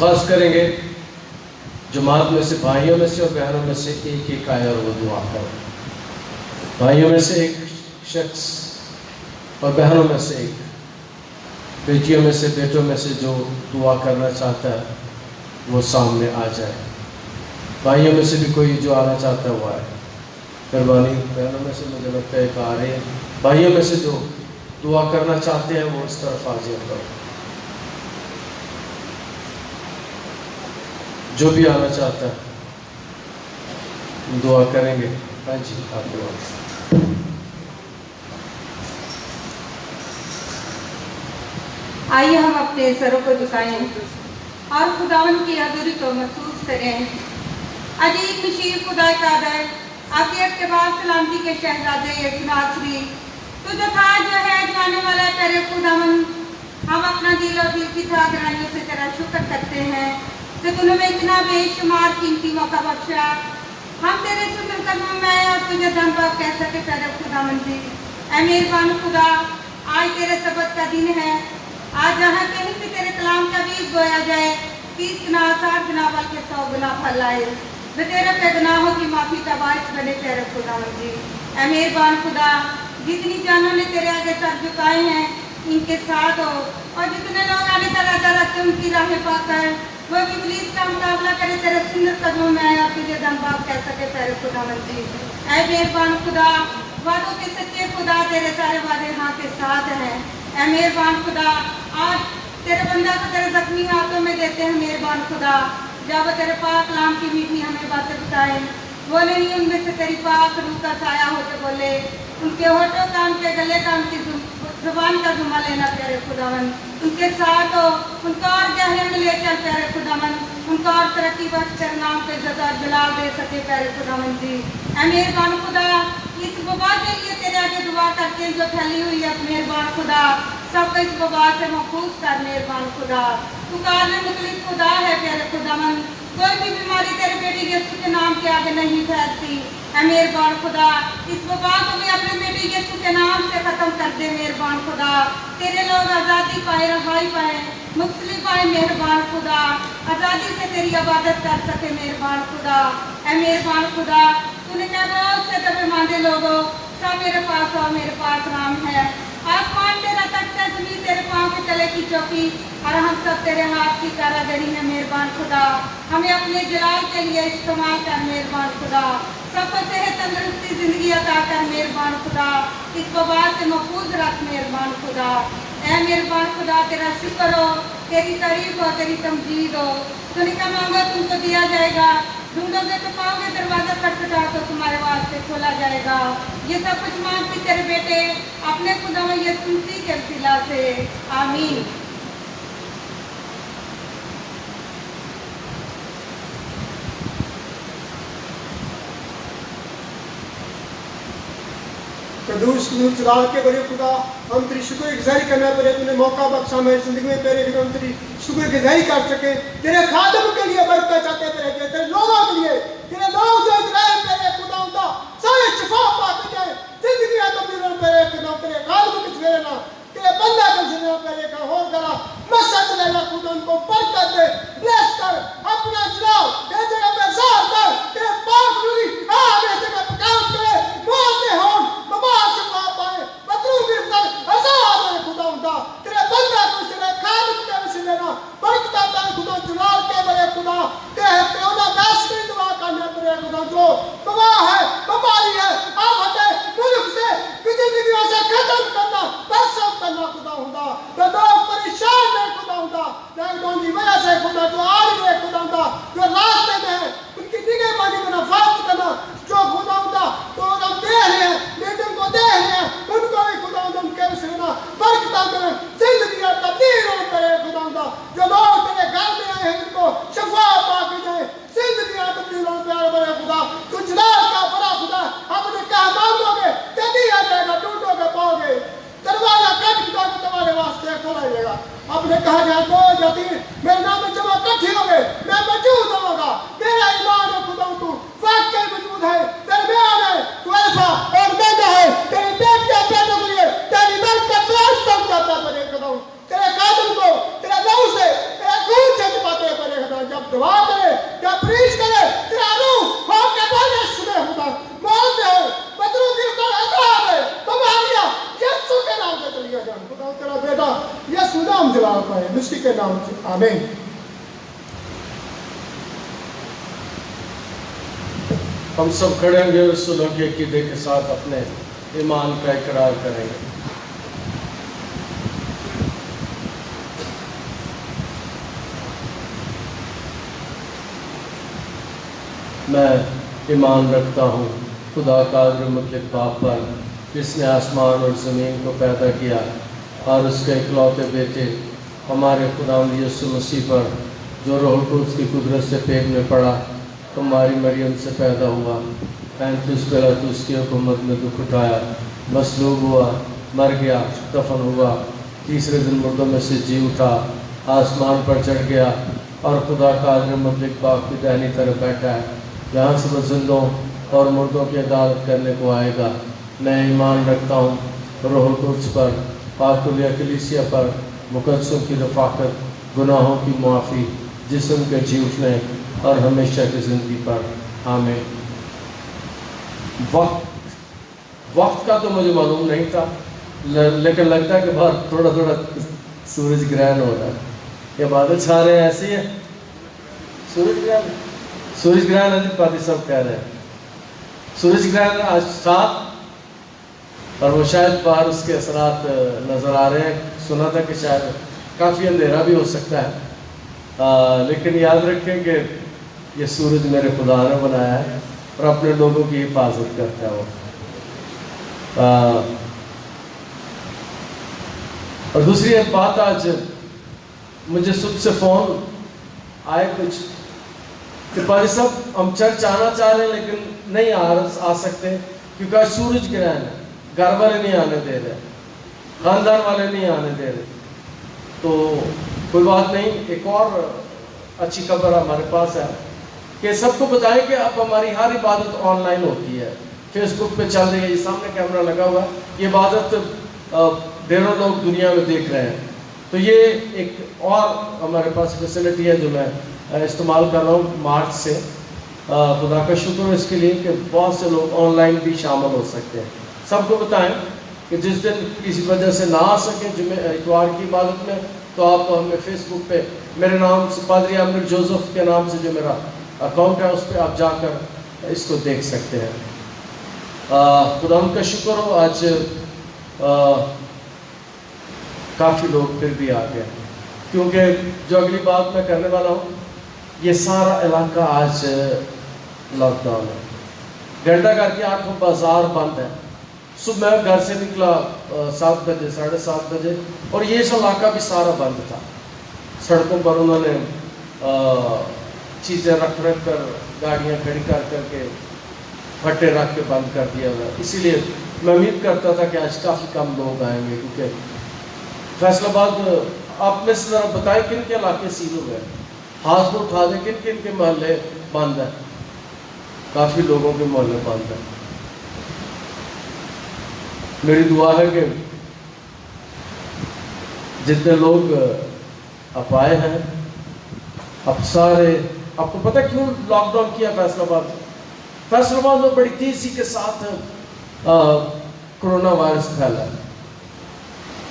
दरख्वास्त करेंगे जमात में से, भाइयों में से और बहनों में से एक एक आए और वो दुआ करें। भाइयों में से एक शख्स और बहनों में से एक, बेटियों में से बेटों में से जो दुआ करना चाहता है वो सामने आ जाए। भाइयों में से भी कोई जो आना चाहता है वो आए। मेहरबानी। बहनों में से मुझे लगता है एक आ रहे हैं। भाइयों में से जो दुआ करना चाहते हैं वो इस तरफ हाजिर करो। जो भी आना चाहता है दुआ करेंगे। हाँ जी, आपके पास। आइए हम अपने सरों को झुकाएं और खुदावन की हज़ूरी को महसूस करें। अजीब नशीर खुदा कादर, आपके अत्तबार सलामती के शहजादे नासरी, तो जो था जो है जाने वाला तेरे खुदावन, हम अपना दिल और दिल की गहराइयों से तेरा शुक्र करते हैं कि तूने हमें इतना बेशुमार कीमती मौका बख्शा। हम तेरे सुंदर कदमों में और तुझे धन्यवाद कह सके तेरे खुदावन जी। ऐ मेहरबान खुदा, आज तेरे सबत का दिन है। आज जहाँ कहीं भी तेरे कलाम का बीज बोया जाए, 30 गुना 60 गुना बल्कि 100 गुना फल लाए, जो तेरे पे गुनाहों की माफी का बायस बने तेरे खुदावन जी। ऐ मेहरबान खुदा, जितनी जानों ने तेरे आगे सर झुकाए हैं इनके साथ हो, और जितने लोग आने का राजा रखते उनकी राहें पाकर वो इब्लीस का मुकाबला करे तेरे सुंदर कदमों में आया, तुझे धन्यवाद कह सके तेरे खुदावन जी। ऐ मेहरबान खुदा, वादों के सच्चे खुदा, तेरे सारे वादे हाँ के साथ हैं। ऐ मेहरबान खुदा, आज तेरे बंदा को तेरे जख्मी हाथों में देते हैं। मेहरबान खुदा, जब वो तेरे पाक कलाम की मीठी हमें बातें बताए, बोले नहीं उनमें से तेरी पाक रूह का साया हो के बोले, उनके होठों का, उनके गले का, उनकी जुबान का जुमा लेना प्यारे खुदावन, उनके साथ हो, उनको और गहरे में ले चल प्यारे खुदावन, उनको और तरक्की बख्श तेरे नाम पे इज्जत और जलाल दे सके प्यारे खुदावन जी। ऐ मेहरबान खुदा, इस वबा के लिए तेरे आगे दुआ करके जो फैली हुई है मेहरबान खुदा, सबको इस वबा से महफूज कर मेहरबान खुदा। तू कारने मुखलिस खुदा है प्यारे खुदावन, कोई भी बीमारी तेरे बेटे यीशु के नाम के आगे नहीं फैलती। ऐ मेहरबान खुदा, इस वबा को भी अपने बेटे यीशु के नाम से खत्म कर दे मेहरबान खुदा। तेरे लोग आज़ादी पाए, रहाई पाए, मुक्ति पाए मेहरबान खुदा, आज़ादी से तेरी इबादत कर सके मेहरबान खुदा। ऐ मेहरबान खुदा, तूने कहा बहुत से दबे मांदे लोगों, सब मेरे पास आओ, मेरे पास राम है। आसमान तेरा तख्त है, जमीन तेरे पाँव के तले की चौकी, और हम सब तेरे हाथ की कारागरी है मेहरबान खुदा। हमें अपने जलाल के लिए इस्तेमाल कर मेहरबान खुदा। सबको सेहत तंदुरुस्ती जिंदगी अता कर मेहरबान खुदा। इस वबा से महफूज रख मेहरबान खुदा। ऐ मेहरबान खुदा, तेरा शुक्र हो, तेरी तारीफ हो, तेरी तमजीद हो। तूने कहा मांगो तुमको दिया जाएगा, ढूंढोगे तो पाओगे, दरवाजा खटखटाओ तो तुम्हारे वास्ते खोला जाएगा। ये सब कुछ मांगती तेरे बेटे अपने खुदा में यीशु मसीह के वसीला से, आमीन। कदूस चलाल के बड़े खुदा, हम तेरी शुक्र गुजारी करना पड़े, तूने मौका बख्शा मेरी जिंदगी में तेरे लिए हम तेरी शुक्र गुजारी कर सके। तेरे खादम के लिए बरकत चाहते तेरे लोगों के लिए, तेरे लोग जो इजराइल तेरे खुदा उनका सारे शिफा पाते जाए, जिंदगी तब्दील हो तेरे खुदा, तेरे खादम के सवेरे ना तेरे बंदा के सवेरे तेरे का हो गला मसद लेला खुदा, उनको बरकत दे, ब्लेस कर, अपना चलाओ ये जगह पे सार कर, तेरे पाक रूही आगे जगह पे काम करे, बोलते हो बाबा शिफा पाए, बदरू गिरफ्तार आजाद है खुदा उनका, तेरे बंदा को तेरे खादम के वसीले ना बरकत आता है खुदा। चलाल के बड़े खुदा, तेरे प्योना दास की दुआ करने पड़े खुदा, जो बाबा है, बीमारी है, आफत है, मुल्क से जिंदगी से खत्म करना, बस करना खुदा हुंदा, तो लोग परेशान है खुदा हुंदा, लॉकडाउन की वजह से खुदा जो आ रही है खुदा हुंदा, जो रास्ते में है उनकी निगहबानी करना, हिफाजत करना, जो खुदा हुंदा तो हम दे रहे हैं, बेटन को दे रहे हैं, उनको भी खुदा हुंदा उनके विषय में बरकत करें, जिंदगी तब्दील हो करे खुदा हुंदा, जो लोग तेरे घर में आए हैं उनको शफा पा के जाए, जिंदगी तब्दील हो प्यारे बड़े खुदा। तू जलाल का बड़ा खुदा, अपने कहा मांगोगे जल्दी आ जाएगा, ढूंढोगे पाओगे, दरवाजा खटखटा के तुम्हारे वास्ते खोला जाएगा। आपने कहा जाए दो या तीन मेरे नाम में जमा इकट्ठे होंगे, मैं मौजूद होऊंगा। मेरा ईमान है खुदा, तू वाकई मौजूद है, दरमियान है, तू अल्फा और ओमेगा है, तेरे बेटे पैदा के लिए तेरी बरकत तलाश समझाता बने खुदा, तेरे कादम को तेरे लहू से तेरे खून से छुपाते बने पाए, मसीह के नाम से आमीन। हम सब खड़े होंगे रसूलों के अकीदे के साथ अपने ईमान का इकरार करेंगे। मैं ईमान रखता हूँ खुदा कादिर मुतलक बाप पर, जिसने आसमान और ज़मीन को पैदा किया, और उसके इकलौते बेटे हमारे खुदावंद यीशु मसीह पर, जो रूह कुद्स की कुदरत से पेट में पड़ा, हमारी मरियम से पैदा हुआ, पैंतीस पिलातुस की हुकूमत में दुख उठाया, मसलूब हुआ, मर गया, दफन हुआ, तीसरे दिन मुर्दों में से जी उठा, आसमान पर चढ़ गया और खुदा कादिर मुतलक बाप की दाहिनी तरफ बैठा है, जहाँ से वह जिंदों और मुर्दों की अदालत करने को आएगा। मैं ईमान रखता हूँ रूह कुद्स पर, पाकुलिया कलीसिया पर, मुकद्दसों की रफ़ाकत, गुनाहों की मुआफ़ी, जिस्म के जी उठने और हमेशा की ज़िंदगी पर। आमीन। वक्त का तो मुझे मालूम नहीं था, लेकिन लगता है कि बाहर थोड़ा थोड़ा सूरज ग्रहण हो रहा है, या बादल छा रहे हैं, ऐसे ही है। सूरज ग्रहण अजीत पादी सब कह रहे हैं सूरज ग्रहण आज 7, और वो शायद बाहर उसके असरात नज़र आ रहे हैं। सुना था कि शायद काफ़ी अंधेरा भी हो सकता है, लेकिन याद रखें कि ये सूरज मेरे खुदा ने बनाया है और अपने लोगों की हिफाजत करता है वो। और दूसरी एक बात, आज मुझे सुबह से फ़ोन आए कुछ कि पाजी साहब हम चर्च आना चाह रहे हैं लेकिन नहीं आ सकते क्योंकि आज सूरज ग्रहण है, घर वाले नहीं आने दे रहे, खानदान वाले नहीं आने दे रहे। तो कोई बात नहीं, एक और अच्छी खबर हमारे पास है कि सबको बताएं कि अब हमारी हर इबादत ऑनलाइन होती है, फेसबुक पे चल रही है, ये सामने कैमरा लगा हुआ है, ये इबादत ढेरों लोग दुनिया में देख रहे हैं। तो ये एक और हमारे पास फैसिलिटी है जो मैं इस्तेमाल कर रहा हूँ मार्च से। खुदा का शुक्र है इसके लिए कि बहुत से लोग ऑनलाइन भी शामिल हो सकते हैं। सबको बताएं कि जिस दिन किसी वजह से ना आ सकें इतवार की इबादत में, तो आप हमें फेसबुक पे मेरे नाम से पादरी आमिर जोसेफ के नाम से जो मेरा अकाउंट है उस पर आप जाकर इसको देख सकते हैं। खुदा का शुक्र हो, आज काफ़ी लोग फिर भी आ गए, क्योंकि जो अगली बात मैं करने वाला हूँ, ये सारा इलाका आज लॉकडाउन है। घंटा करके 8 बाज़ार बंद है। सुबह मैं घर से निकला 7 बजे, 7:30 बजे, और ये इलाका भी सारा बंद था। सड़कों पर उन्होंने चीज़ें रख कर, गाड़ियाँ खड़ी कर करके, फट्टे रख के बंद कर दिया हुआ। इसीलिए मैं उम्मीद करता था कि आज काफ़ी कम लोग आएंगे, क्योंकि फैसलाबाद आप में से ज़रा बताएं किन के इलाके सील हो गए, हाथ में उठा दें, किन किन के मोहल्ले बंद हैं। काफ़ी लोगों के मोहल्ले बंद हैं। मेरी दुआ है कि जितने लोग अब आए हैं, अब सारे, आपको पता क्यों लॉकडाउन किया फैसलाबाद में बड़ी तेजी के साथ कोरोना वायरस फैला।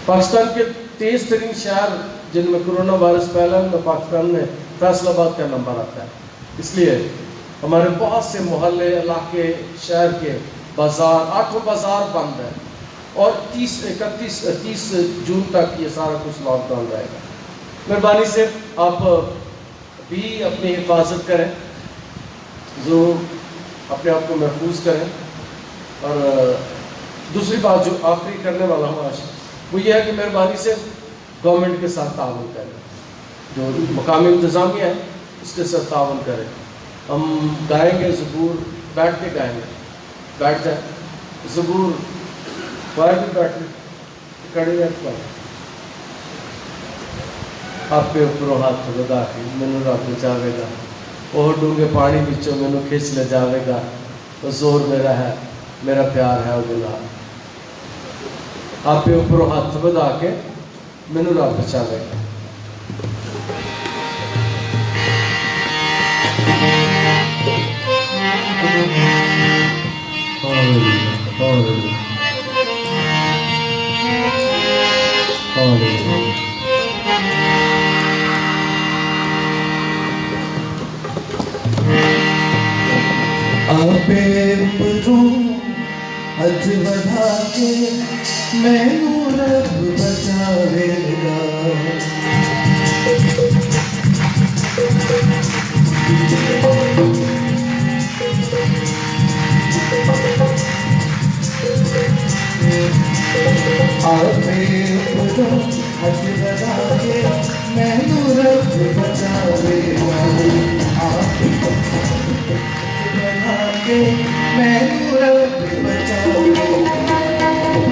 पाकिस्तान के 23 तरीन शहर जिनमें कोरोना वायरस फैला उनमें पाकिस्तान में फैसलाबाद का नंबर आता है। इसलिए हमारे बहुत से मोहल्ले, इलाके, शहर के बाज़ार, 8 बाज़ार बंद है, और 30 जून तक ये सारा कुछ लॉकडाउन रहेगा। मेहरबानी से आप भी अपनी हिफाजत करें, ज़रूर अपने आप को महफूज करें। और दूसरी बात जो आखिरी करने वाला हूँ आज, वो ये है कि मेहरबानी से गवर्नमेंट के साथ ताउन करें, जो मकामी इंतज़ामिया है उसके साथ ताउन करें। हम गाएंगे ज़बूर, बैठ के गाएंगे, बैठ जाए ज़बूर, बाहर भी बैठ खड़े रहते आपके ऊपर हाथ लगा के मैनू रब बचावेगा, और डूंगे पानी बिचों मैनू खिंच ले जावेगा, तो जोर मेरा है, मेरा प्यार है वो नाल। आपके ऊपर हाथ बधा के मैनू रब बचावेगा। Hallelujah. आपे उपरू अज बढ़ा के मैनू रब बचावेगा। आपे उपरू अज बढ़ा के मैनू रब बचावेगा। आपे बढ़ा के मैनू रब बचावेगा।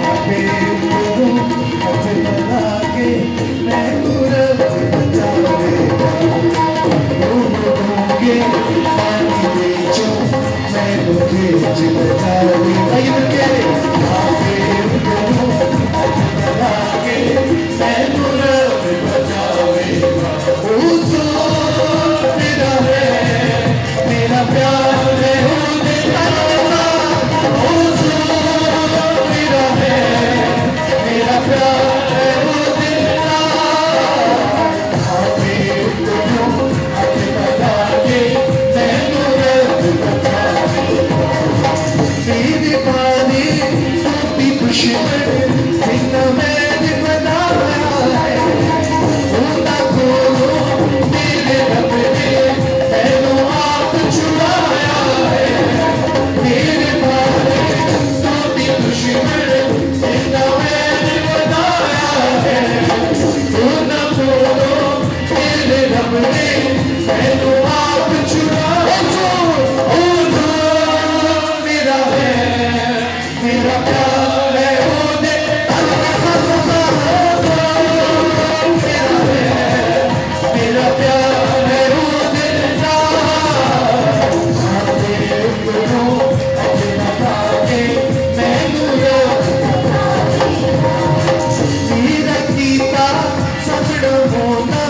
आपे उपरू अज बढ़ा के मैनू रब बचावेगा। डूबोगे पानी बेचो मैनू भेज बचावेगा। आपे उपरू अज बढ़ा के मैनू रब बचावेगा। ओ सो मेरा है मेरा प्यार है ओ देता ओ सो मेरा है मेरा प्यार है ओ देता। आपे उपरू अज बढ़ा के मैनू रब बचावेगा। तेरे पानी टोपी दुश्मन जिन्ना मैंने बनाया है उनका खोलो मेरे रब ने मैनू आप छुड़ाया है। तेरे पानी टोपी दुश्मन जिन्ना मैंने बनाया है उनका खोलो मेरे रब ने मैनू आप छुड़ाया। ओ मेरा है मेरा प्यार है ओ दे मेरा प्यार है ओ देता। आपे उपरू अज बढ़ा के मैनू रब मेरा कीता सपना होना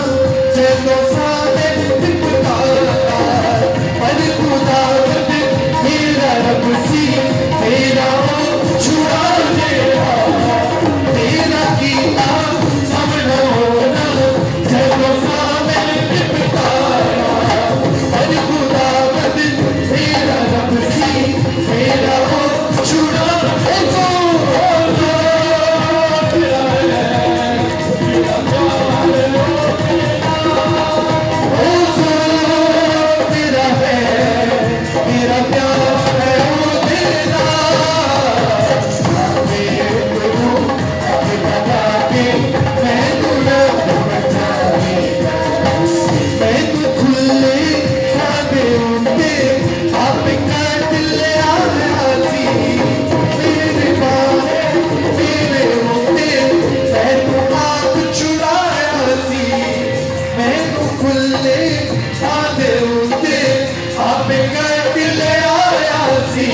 चलो सारे पुकार पर खुदा मेरा रब सी मेरा छुड़ा देगा। तेरा कीता सपना होना चलो सारे पुकार पर खुदा मेरा रब सी मेरा छुड़ा देगा। मेरा है मेरा प्यार है ओ तेरा। आपे उपरू अज बढ़ा के मैनू रब बचावेगा। मैनू खुले खादे उनके आप काट ले आया सी मेरे बारे मेरे होते मैनू आप छुड़ाया सी। मैनू खुले खादे उनके आप काट ले आया सी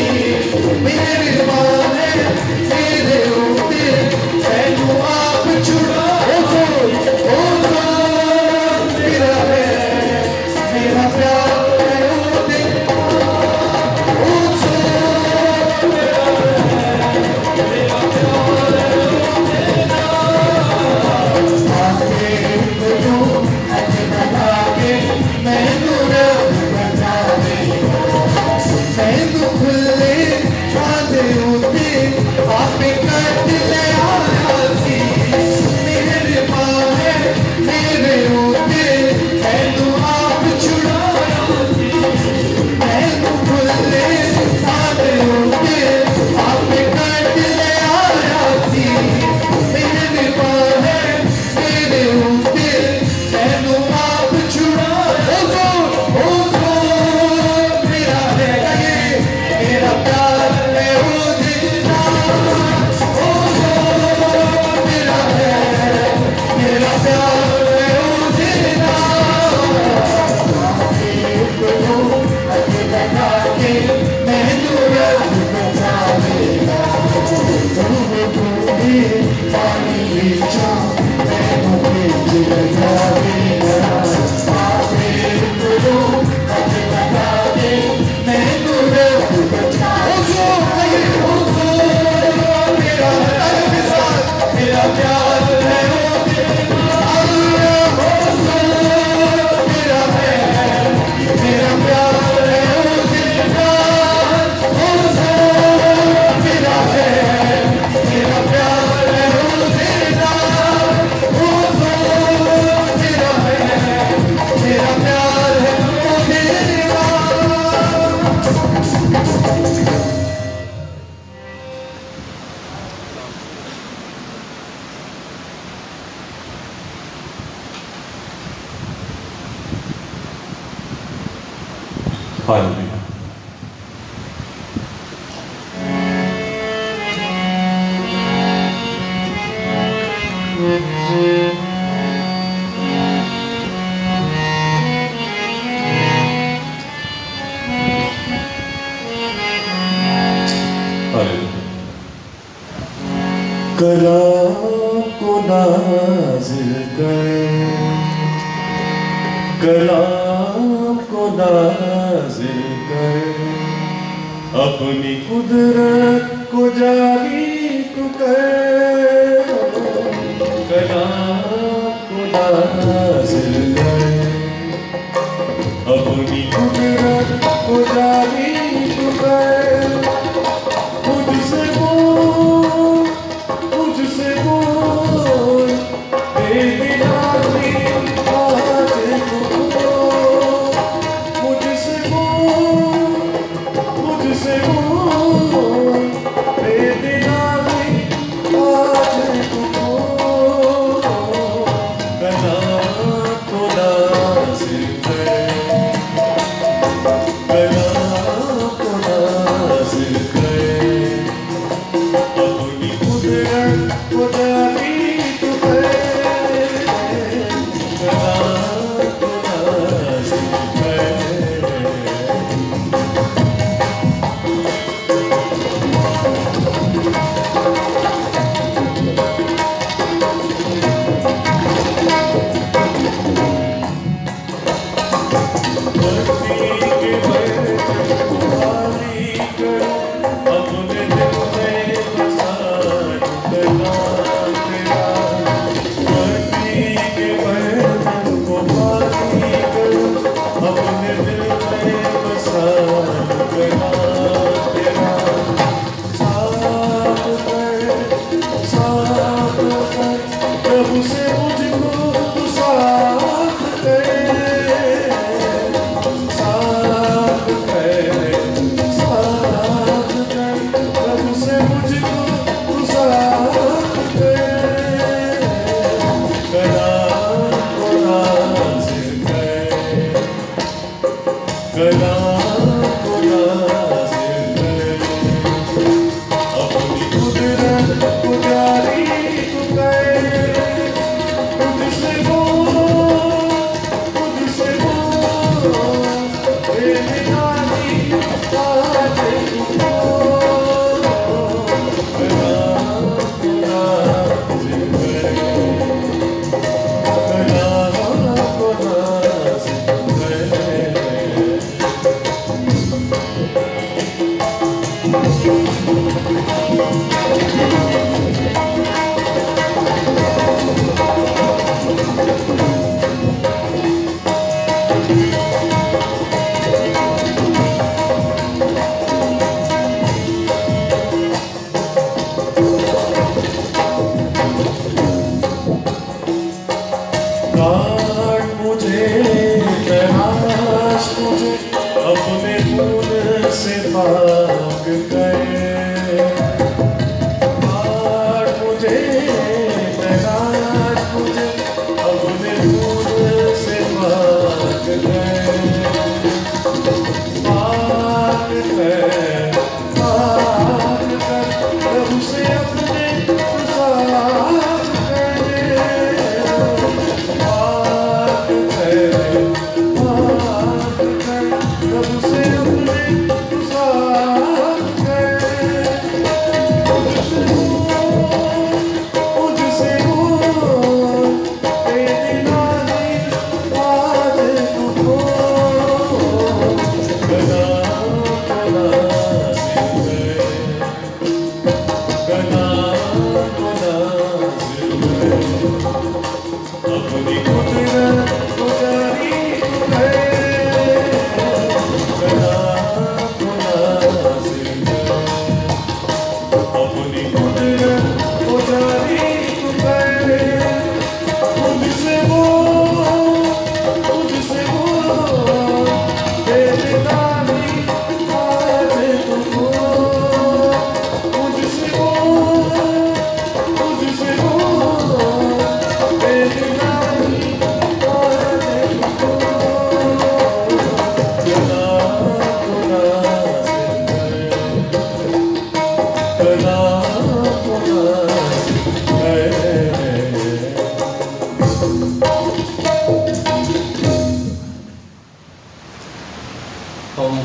मेरे बारे मेरे होते मैनू आप छुड़ाया। ओ मेरा है मेरा प्यार है ओ दे ओ मेरा है मेरा प्यार है ओ देता। आपे उपरू अज बढ़ा के मैनू रब बचावेगा। मैनू खुले खादे हालेलुया। कलाम को नाज़िल कर, कलाम को नाज़िल कर, अपनी कुदरत को जारी तू कर। कलाम को नाज़िल कर, अपनी कुदरत को जारी तू कर। मुझसे बोल, मुझसे बोल, बेदिलानी आज तू बोल। मुझसे बोल, मुझसे बोल, बेदिलानी आज तू बोल। कलाम को नाज़िल कर, कलाम को नाज़िल कर, अपनी कुदरत को जारी तू कर। कलाम को नाज़िल कर। धरती के बर्तन को खाली कर, अपने दिल में बसा कलाम तेरा। धरती के बर्तन को खाली कर, अपने दिल में बसा कलाम तेरा। साफ कर प्रभु से मुझको तू साफ कर। साफ कर प्रभु से मुझको तू साफ कर। कलाम को नाज़िल कर, कलाम को नाज़िल कर, अपनी कुदरत को जारी तू कर। मुझसे बोल, मुझसे बोल, बेदिलानी आज तू बोल। कलाम को नाज़िल कर, कलाम को नाज़िल कर। काट मुझे, तराश मुझे, अपने खून से पाक कर। काट मुझे, तराश मुझे, अपने खून से पाक कर। पाक कर, पाक कर, प्रभु से अपने तू साफ कर। पाक कर, प्रभु से अपने तू साफ कर।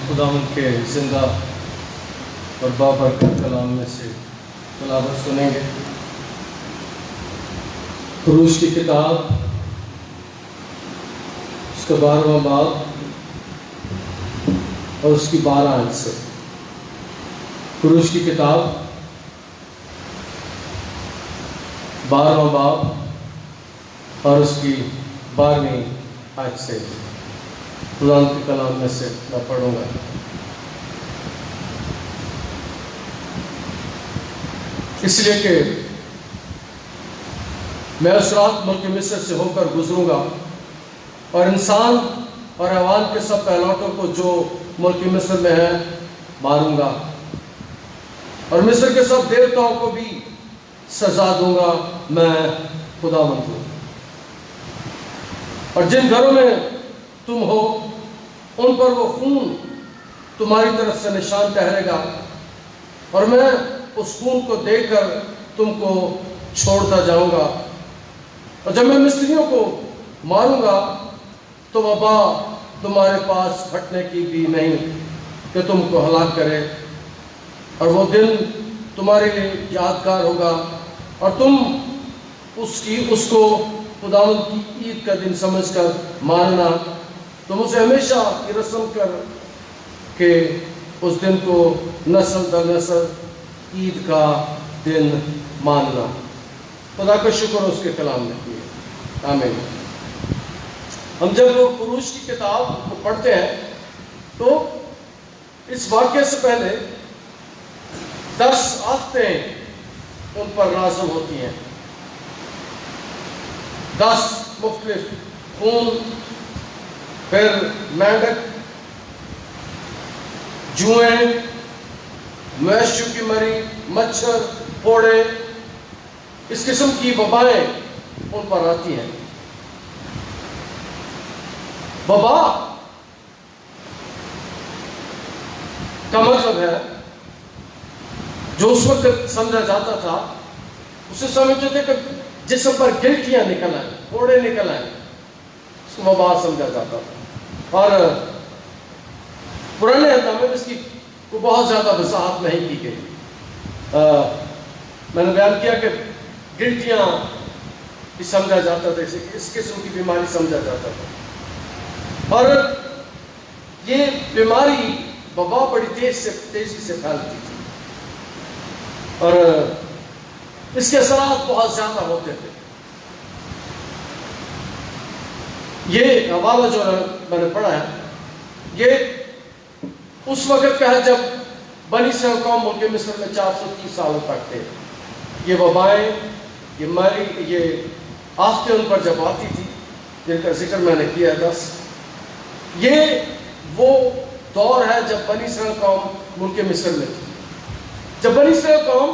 खुदावंद के जिंदा और बाबरकत कलाम में से तिलावत सुनेंगे। खुरूज की किताब उसका 12वां बाब और उसकी 12 आयत से। खुरूज की किताब 12वां बाब और उसकी 12वीं आयत से खुदा के कलाम में से मैं पढ़ूंगा। इसलिए कि मैं उस रात मुल्क मिस्र से होकर गुजरूंगा और इंसान और हैवान के सब पहलौटों को जो मुल्क मिस्र में है मारूंगा और मिस्र के सब देवताओं को भी सजा दूंगा। मैं खुदावंद हूं। और जिन घरों में तुम हो उन पर वो खून तुम्हारी तरफ से निशान ठहरेगा और मैं उस खून को देकर तुमको छोड़ता जाऊंगा। और जब मैं मिस्रियों को मारूंगा तो वबा तुम्हारे पास हटने की भी नहीं कि तुमको हलाक करे। और वो दिन तुम्हारे लिए यादगार होगा और तुम उसको खुदावंद की ईद का दिन समझकर मानना। तुम उसे हमेशा की रस्म कर के उस दिन को नस्ल दर नस्ल ईद का दिन मानना। खुदा का शुक्र उसके कलाम में किए। आमीन। हम जब खुरूज की किताब को पढ़ते हैं तो इस वाक्य से पहले 10 आफतें उन पर नाज़िल होती हैं। 10 मुख्तलिफ खून, फिर मेंढक, जुएं, मवेशियों की मरी, मच्छर, फोड़े, इस किस्म की वबाएं उन पर आती हैं। वबा का मतलब है जो उस वक्त समझा जाता था, उसे समझते थे कि जिस्म पर गिल्टियां निकल आए, फोड़े निकल आए, उसको वबा समझा जाता था। और पुराने अंदाज में इसकी को बहुत ज़्यादा वजाहत नहीं की गई। मैंने बयान किया कि गिल्टियाँ भी समझा जाता था, इस किस्म की बीमारी समझा जाता था। और ये बीमारी वबा बड़ी तेजी से फैलती थी और इसके असरात बहुत ज़्यादा होते थे। ये हवाला जो मैंने पढ़ा है ये उस वक्त का है जब बनी इस्राएल कौम मुल्क मिस्र में 430 सालों तक थे। ये वबाएं, ये मरी, ये आफतें उन पर जब आती थी जिनका जिक्र मैंने किया 10, ये वो दौर है जब बनी इस्राएल कौम मुल्क मिस्र में थी। जब बनी इस्राएल कौम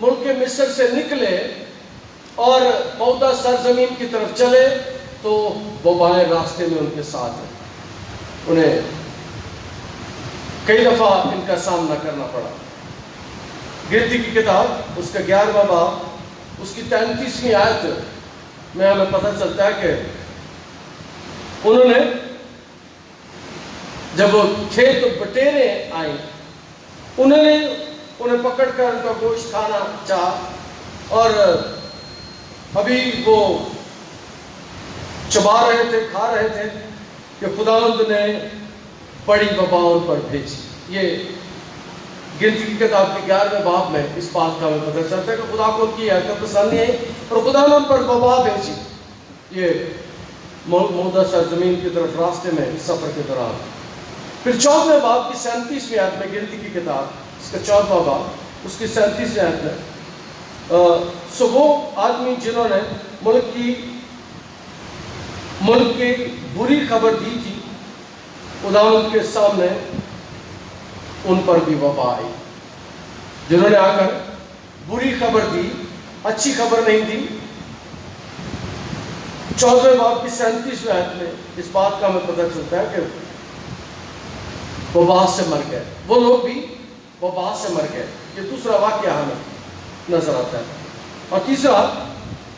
मुल्क मिस्र से निकले और मौदा सरजमीन की तरफ चले तो वबाएं रास्ते में उनके साथ हैं। उन्हें कई दफ़ा इनका सामना करना पड़ा। गिनती की किताब उसका 11वां बाब उसकी 33वीं आयत में हमें पता चलता है कि उन्होंने जब वो खेत बटेरे आए उन्हें पकड़कर उनका गोश्त खाना चाहा और अभी वो चबा रहे थे, खा रहे थे कि खुदावंद ने बड़ी वबाओं पर भेजी। ये गिनती की किताब के 11वें बाब में इस बात का हमें पता चलता है कि खुदा को उनकी हरकत पसंद नहीं है और खुदा ने उन पर वबा भेजी। ये मौदा सरजमीन की तरफ रास्ते में सफर के दौरान। फिर 14वें बाब की 37वीं आयत में, गिनती की किताब इसका 14वां बाब उसकी 37वीं आयत में, सो वो आदमी जिन्होंने मुल्क की बुरी खबर दी थी खुदावंद के सामने उन पर भी वबा आई। जिन्होंने आकर बुरी खबर दी, अच्छी खबर नहीं दी। 14वें बाब की 37वीं आयत में इस बात का हमें पता चलता है कि वबा से मर गए, वो लोग भी वबा से मर गए। ये दूसरा वाक्य हमें नजर आता है। और तीसरा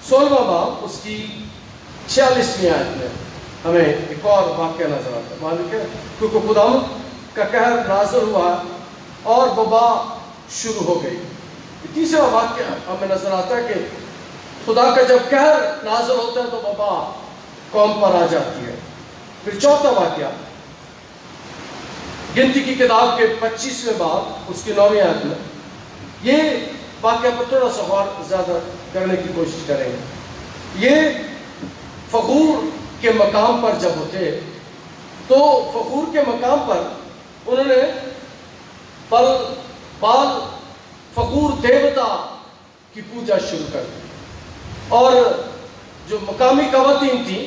16वां बाब उसकी 46वीं आयत में हमें एक और वाक्य नजर आता है। मान लीजिए क्योंकि खुदावंद का कहर नाज़िल हुआ और वबा शुरू हो गई। तीसरा वाक्य हमें नजर आता है कि खुदा का जब कहर नाज़िल होता है तो वबा कौम पर आ जाती है। फिर चौथा वाक्य गिनती की किताब के 25वें बाब उसकी 9वीं आयत में, ये वाक्य पर थोड़ा सा और ज्यादा करने की कोशिश करेंगे। ये फखूर के मकाम पर जब होते तो फखूर के मकाम पर उन्होंने बाल फखूर देवता की पूजा शुरू कर दी और जो मकामी खवातीन थी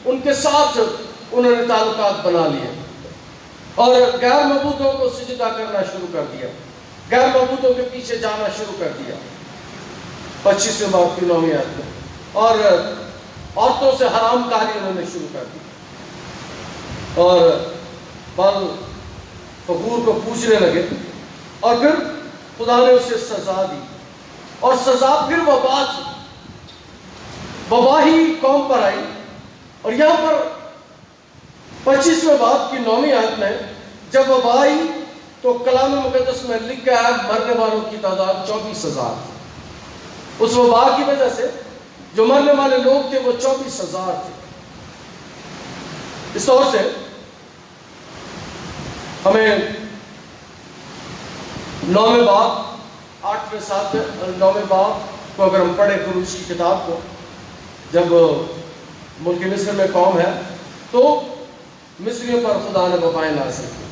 उनके साथ उन्होंने ताल्लुकात बना लिए और गैर मबूतों को सिजदा करना शुरू कर दिया, गैर मबूतों के पीछे जाना शुरू कर दिया 25वें बाब की 9वीं आयत में, और औरतों से हराम कारी उन्होंने शुरू कर दी और बाल फखूर को पूजने लगे और फिर खुदा ने उसे सजा दी और सजा फिर वबा थी, वबा ही कौम पर आई। और यहां पर 25वें बाब की 9वीं आयत में जब वबा आई तो कलाम मुकद्दस में लिखा है मरने वालों की तादाद 24,000 थी। उस वबा की वजह से जो मरने वाले लोग थे वो 24,000 थे। इस तौर से हमें 9वें बाब 8वें 7वें 9वें बाब को अगर हम पढ़े खुरूज की किताब को, जब मुल्क मिस्र में कौम है तो मिस्रियों पर खुदा ने वबाएं नाज़िल की।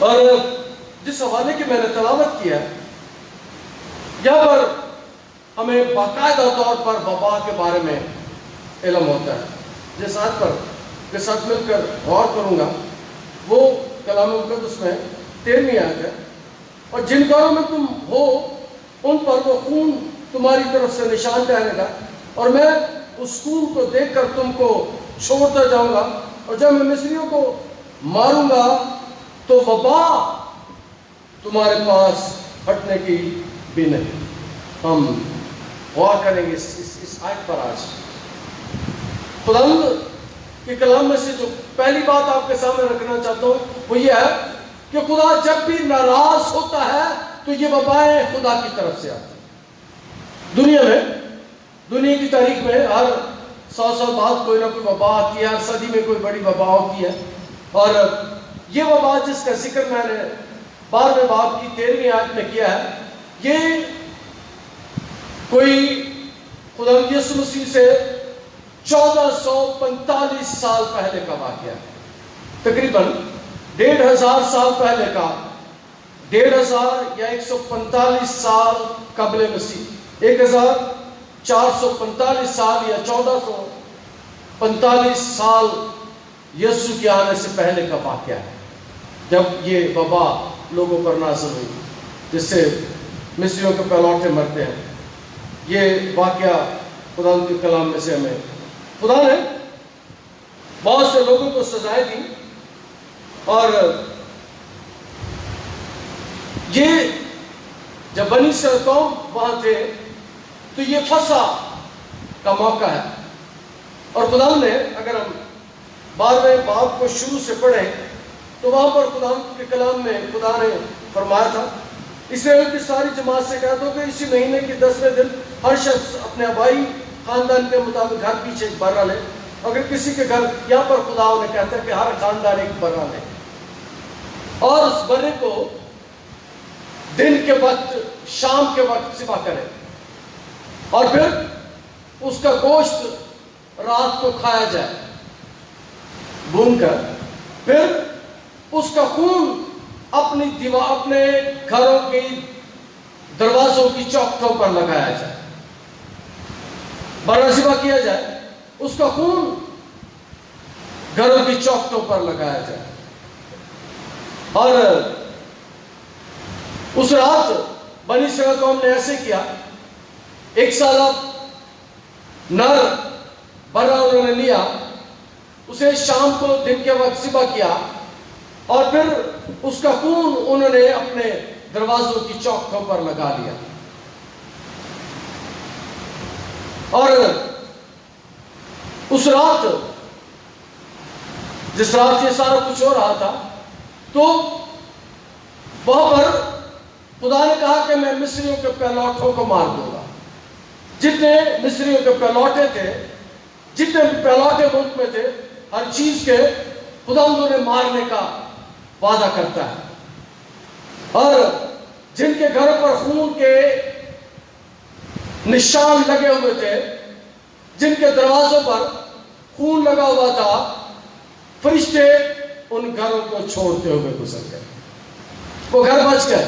और जिस हवाले की मैंने तलावत किया है यहाँ पर हमें बाकायदा तौर पर वबा के बारे में इल्म होता है। जिस आयत पर के साथ मिलकर गौर करूंगा वो कलाम मुकद्दस में 13वीं आयत है, और जिन घरों में तुम हो उन पर वो खून तुम्हारी तरफ से निशान ठहरेगा और मैं उस खून को देखकर तुमको छोड़ता जाऊंगा, और जब मैं मिस्रियों को मारूंगा तो वबा तुम्हारे पास हटने की भी नहीं। हम गौर करेंगे इस आयत पर आज। खुदा के कलाम में से जो पहली बात आपके सामने रखना चाहता हूं वो ये है कि खुदा जब भी नाराज होता है तो ये वबाएं खुदा की तरफ से आती। दुनिया की तारीख में हर 100 साल बाद कोई ना कोई वबा आती है, हर सदी में कोई बड़ी वबा होती है, और ये वबा जिसका जिक्र मैंने 12वें बाब की 13वीं आयत में किया है, ये कोई खुदा यीशु मसीह से 1445 साल पहले का वाक़या है। तकरीबन 1500 साल पहले का, 1500 या 145 साल कबले मसीह, 1445 साल या 1445 साल यीशु के आने से पहले का वाक़या है, जब ये वबा लोगों पर नाज़िल हुई जिससे मिस्रियों के पहलौठे मरते हैं। ये वाक़या खुदा के कलाम में से हमें खुदा ने बहुत से लोगों को सजाएं दी, और ये जब बनी इस्राएल कौम वहां थे तो ये फसा का मौका है। और खुदा ने, अगर हम 12वें बाब को शुरू से पढ़ें तो वहां पर खुदा के कलाम में खुदा ने फरमाया था, इस्राएल की सारी जमात से कह दो कि इसी महीने के 10वें दिन हर शख्स अपने आबाई खानदान के मुताबिक घर पीछे एक बर्रा ले। अगर किसी के घर, यहाँ पर खुदा ने कहता है कि हर खानदान एक बर्रा ले, और उस बर्रे को दिन के वक्त, शाम के वक्त ज़िबा करें, और फिर उसका गोश्त रात को खाया जाए भूनकर, फिर उसका खून अपनी दीवार, अपने घरों की दरवाजों की चौखटों पर लगाया जाए, बर्रा ज़िबा किया जाए, उसका खून घरों की चौखटों पर लगाया जाए। और उस रात बनी इस्राएल कौम ने ऐसे किया, एक साल नर बर्रा उन्होंने लिया, उसे शाम को दिन के वक्त ज़िबा किया, और फिर उसका खून उन्होंने अपने दरवाजों की चौखटों पर लगा लिया। और उस रात जिस रात ये सारा कुछ हो रहा था, तो वहां पर खुदा ने कहा कि मैं मिस्रियों के पहलौठों को मार दूंगा। जितने मिस्रियों के पहलौठे थे, जितने पहलौठे मुल्क में थे, हर चीज के खुदा उन्हें मारने का वादा करता है। और जिनके घर पर खून के निशान लगे हुए थे, जिनके दरवाजों पर खून लगा हुआ था, फरिश्ते उन घरों को छोड़ते हुए गुजर गए। वो घर बच गए।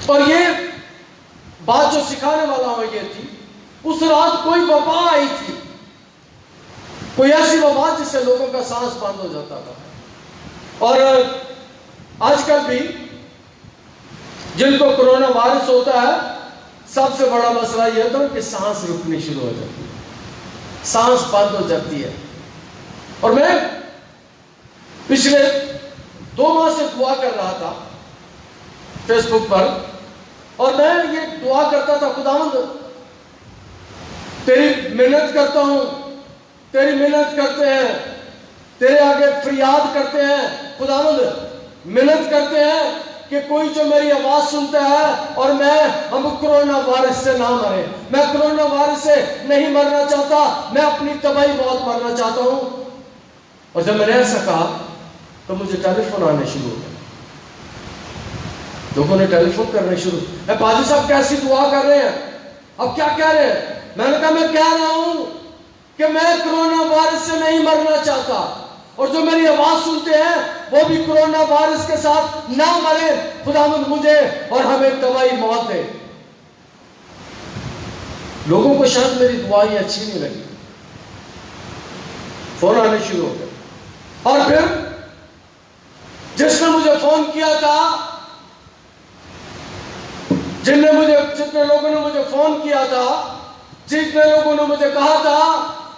और ये बात जो सिखाने वाला हो ये थी, उस रात कोई वबा आई थी, कोई ऐसी वबा जिससे लोगों का सांस बंद हो जाता था। और आजकल भी जिनको कोरोना वायरस होता है, सबसे बड़ा मसला यह होता है कि सांस रुकनी शुरू हो जाती है, सांस बंद हो जाती है। और मैं पिछले 2 माह से दुआ कर रहा था फेसबुक पर, और मैं ये दुआ करता था, खुदावंद तेरी मेहनत करता हूं, तेरी मेहनत करते हैं, तेरे आगे फरियाद करते हैं, खुदावंद मेहनत करते हैं कि कोई जो मेरी आवाज सुनता है और हम कोरोना वायरस से ना मरे। मैं कोरोना वायरस से नहीं मरना चाहता, मैं अपनी तबाही मौत मरना चाहता हूं। और जब मैंने ऐसा कहा तो मुझे टेलीफोन आने शुरू हो गए, लोगों ने टेलीफोन करने शुरू, पाजी साहब कैसी दुआ कर रहे हैं, अब क्या कह रहे हैं? मैंने कहा मैं कह रहा हूं कि मैं कोरोना वायरस से नहीं मरना चाहता, और जो मेरी आवाज सुनते हैं वो भी कोरोना वायरस के साथ ना मरे। खुदावंद मुझे और हमें तबाही मौत दे। लोगों को शायद मेरी दुआएं अच्छी नहीं लगी, फोन आने शुरू हो गए। और फिर जिसने मुझे फोन किया था, जितने लोगों ने मुझे फोन किया था, जितने लोगों ने मुझे कहा था,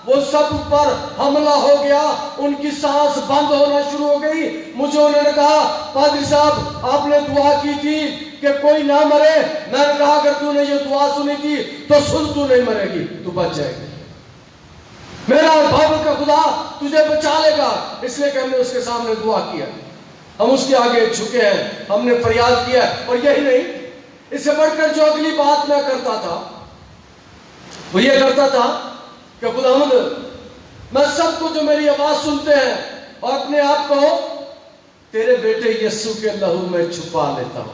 वो सब पर हमला हो गया, उनकी सांस बंद होना शुरू हो गई। मुझे उन्होंने कहा पादरी साहब आपने दुआ की थी कि कोई ना मरे। मैंने कहा अगर तूने ये दुआ सुनी थी तो सुन, तू नहीं मरेगी, तू बच जाएगी। मेरा और बाइबल का खुदा तुझे बचा लेगा। इसलिए कि हमने उसके सामने दुआ किया, हम उसके आगे झुके हैं, हमने फरियाद किया। और यही नहीं, इससे बढ़कर जो अगली बात मैं करता था वो ये करता था कि खुदावंद मैं सबको जो मेरी आवाज सुनते हैं और अपने आप को तेरे बेटे यीशु के लहू में छुपा लेता हूं,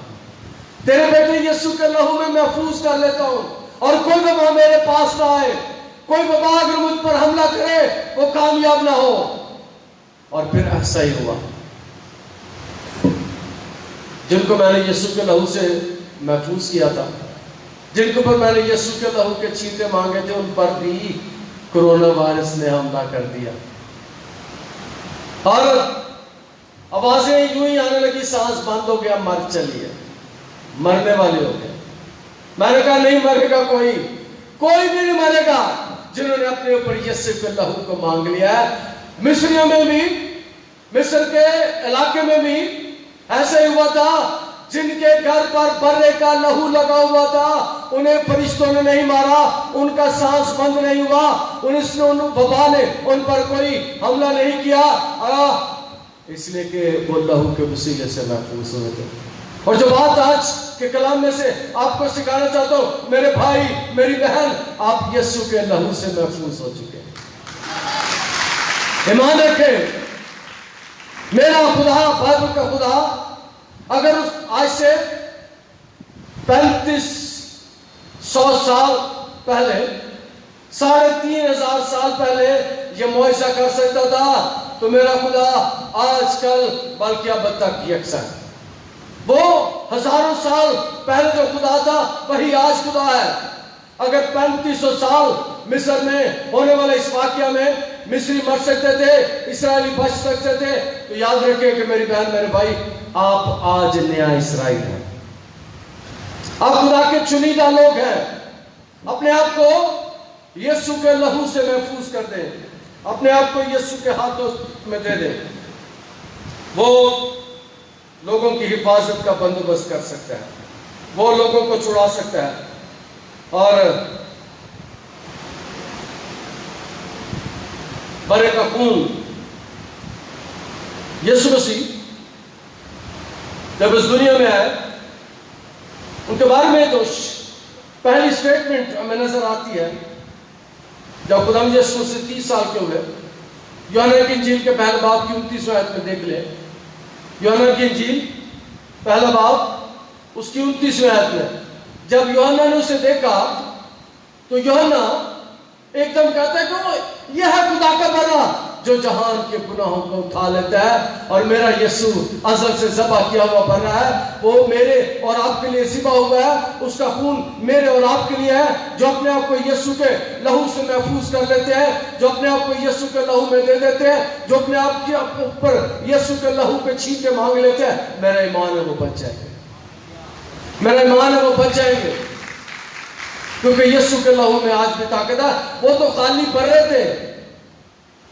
तेरे बेटे यीशु के लहू में महफूज कर लेता हूं, और कोई वबा मेरे पास ना आए, कोई वबा अगर मुझ पर हमला करे वो कामयाब ना हो। और फिर ऐसा ही हुआ। जिनको मैंने यीशु के लहू से महफूज किया था, जिनके ऊपर मैंने यीशु के लहू के छींटे मांगे थे, उन पर भी कोरोना वायरस ने हमला कर दिया। और आवाजें यूं ही आने लगी, सांस बंद हो गया, मर चलिए, मरने वाले हो गए। मैंने कहा नहीं मरेगा कोई भी नहीं मरेगा जिन्होंने अपने ऊपर यीशु के लहू को मांग लिया है। मिस्रियों में भी, मिस्र के इलाके में भी ऐसा ही हुआ था। जिनके घर पर बर्रे का लहू लगा हुआ था, उन्हें फरिश्तों ने नहीं मारा, उनका सांस बंद नहीं हुआ, उन वबा ने उन पर कोई हमला नहीं किया, इसलिए कि वो लहू के वसीले से महफूज हुए थे। और जो बात आज के कलाम में से आपको सिखाना चाहता हूं, मेरे भाई मेरी बहन, आप यीशु के लहू से महफूज हो चुके हैं। ईमान रखें, मेरा खुदा, बाइबल का खुदा, अगर आज से 3500 साल पहले, 3500 साल पहले ये मुआजिज़ा कर सकता था, तो मेरा खुदा आजकल बल्कि अब तक यकसा है। वो हजारों साल पहले जो खुदा था वही आज खुदा है। अगर 3500 साल मिस्र में होने वाले इस वाकया में मिस्री मर सकते थे, इस्राएली बच सकते थे, तो याद रखिए कि मेरी बहन मेरे भाई, आप आज नया इस्राएल हैं। आप खुदा के चुनीदा लोग हैं। अपने आप को यीशु के लहू से महफूज कर दें, अपने आप को यीशु के हाथों में दे दें। वो लोगों की हिफाजत का बंदोबस्त कर सकता है, वो लोगों को छुड़ा सकता है। और बरे का खून यीशु मसीह जब इस दुनिया में आए, उनके बारे में तो पहली स्टेटमेंट हमें नजर आती है जब खुदा यीशु से 30 साल के हुए। यूहन्ना की इंजील के पहले बाब की 29वें आयत में देख ले। यूहन्ना की इंजील पहला बाब उसकी 29वें आयत में जब यूहन्ना ने उसे देखा तो यूहन्ना एकदम कहता है कि वो यह है खुदा का बरा जो जहान के गुनाहों को उठा लेता है, और मेरा यीशु अज़ल से ज़बा किया हुआ बरा है, वो मेरे और आपके लिए ज़िबा हुआ है। उसका खून मेरे और आपके लिए है। जो अपने आप को यीशु के लहू से महफूज कर लेते हैं, जो अपने आप को यीशु के लहू में दे देते हैं, जो अपने आप के ऊपर यीशु के लहू पे छींटे मांग लेते हैं, मेरा ईमान है वो बच जाएंगे, मेरा ईमान है वो बच जाएंगे, क्योंकि यीशु के लहू में आज भी ताकत है। वो तो खाली बर्रे थे,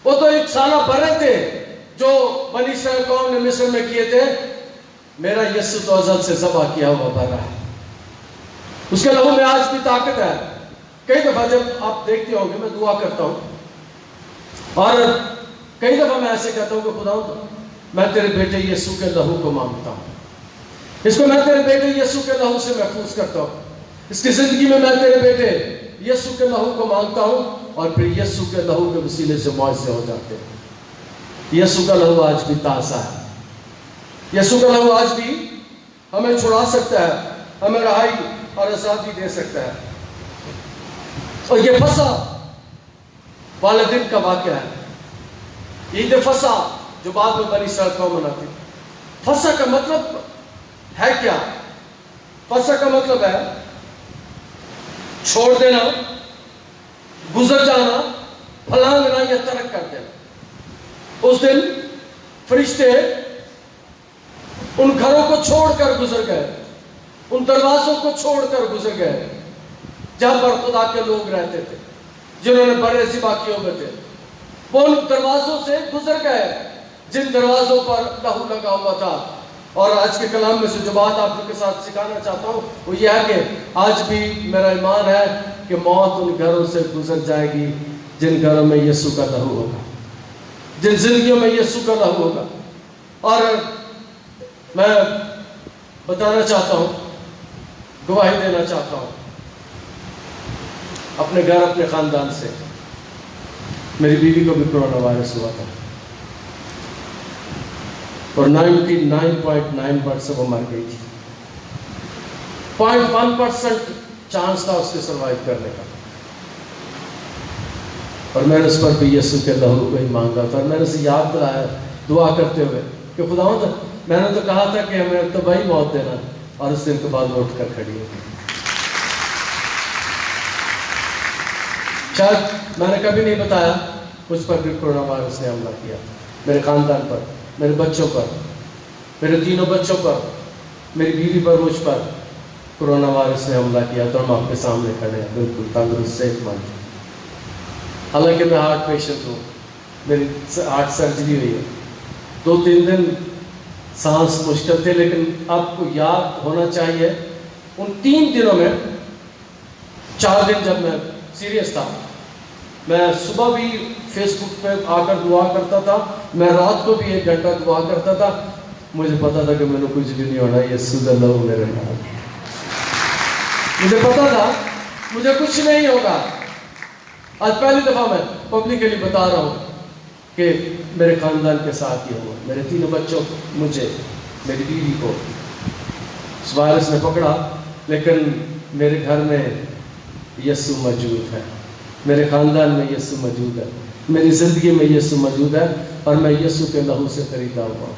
वो तो एक साला बर्रे थे जो बनी इस्राएल कौम ने मिस्र में किए थे। मेरा यीशु तो अज़ल से ज़बा किया हुआ बर्रा है, उसके लहू में आज भी ताकत है। कई दफा जब आप देखते होंगे मैं दुआ करता हूं और कई दफा मैं ऐसे कहता हूं कि खुदा मैं तेरे बेटे यीशु के लहू को मांगता हूं, इसको मैं तेरे बेटे यीशु के लहू से महफूज करता हूं, इसकी जिंदगी में मैं तेरे बेटे यीशु के लहू को मांगता हूं, और फिर यीशु के लहू के वसीले से मुआवजे हो जाते हैं। यीशु का लहू आज भी ताज़ा है, यीशु का लहू आज भी हमें छुड़ा सकता है, हमें रहाई और आजादी दे सकता है। और ये फसा वाले दिन का वाक़या है, ईद फसा जो बाद में बनी इस्राएल कौम मनाती। फसा का मतलब है क्या? फसा का मतलब है छोड़ देना, गुजर जाना, फलांगना या तरक कर देना। उस दिन फरिश्ते उन घरों को छोड़कर गुजर गए, उन दरवाजों को छोड़कर गुजर गए जहां पर खुदा के लोग रहते थे, जिन्होंने बड़े ज़िबा किए हुए थे। वो उन दरवाजों से गुजर गए जिन दरवाजों पर लहू लगा हुआ था। और आज के कलाम में से जो बात आपके साथ सिखाना चाहता हूं वो यह है कि आज भी मेरा ईमान है कि मौत उन घरों से गुजर जाएगी जिन घरों में यीशु का लहू होगा, जिन जिंदगियों में यीशु का लहू होगा। और मैं बताना चाहता हूं, गवाही देना चाहता हूं अपने घर, अपने खानदान से। मेरी बीवी को भी कोरोना वायरस हुआ था और 99.9% वो मर गई थी। 0.1% चांस था उसके सर्वाइव करने का, और मैंने उस पर भी यीशु के लहू को ही मांगा था। और मैंने उसे याद दिलाया दुआ करते हुए कि खुदावंद मैंने तो कहा था कि हमें तो वही मौत देना, और उस दिन के बाद उठ कर खड़ी हो गई। शायद मैंने कभी नहीं बताया, मुझ पर भी कोरोना वायरस ने हमला किया, मेरे खानदान पर, मेरे बच्चों पर, मेरे तीनों बच्चों पर, मेरी बीवी पर, मुझ पर कोरोना वायरस ने हमला किया। तो हम आपके सामने खड़े हैं बिल्कुल तंदुरुस्त सेहतमंद। हालांकि मैं हार्ट पेशेंट हूँ, मेरी हार्ट सर्जरी हुई है, 2-3 दिन सांस मुश्किल थे, लेकिन आपको याद होना चाहिए उन 3 दिनों में 4 दिन जब मैं सीरियस था, मैं सुबह भी फेसबुक पे आकर दुआ करता था, मैं रात को भी 1 घंटा दुआ करता था। मुझे पता था कि मैंने कुछ भी नहीं होना, ये सुधर लो मेरे नाम, मुझे पता था मुझे कुछ नहीं होगा। आज पहली दफा मैं पब्लिकली बता रहा हूँ कि मेरे खानदान के साथ ही हुआ, मेरे 3 बच्चों को, मुझे, मेरी बीवी को इस वायरस ने पकड़ा, लेकिन मेरे घर में यीशु मौजूद है, मेरे खानदान में यीशु मौजूद है, मेरी जिंदगी में यीशु मौजूद है, और मैं यीशु के लहू से खरीदा हुआ हूँ।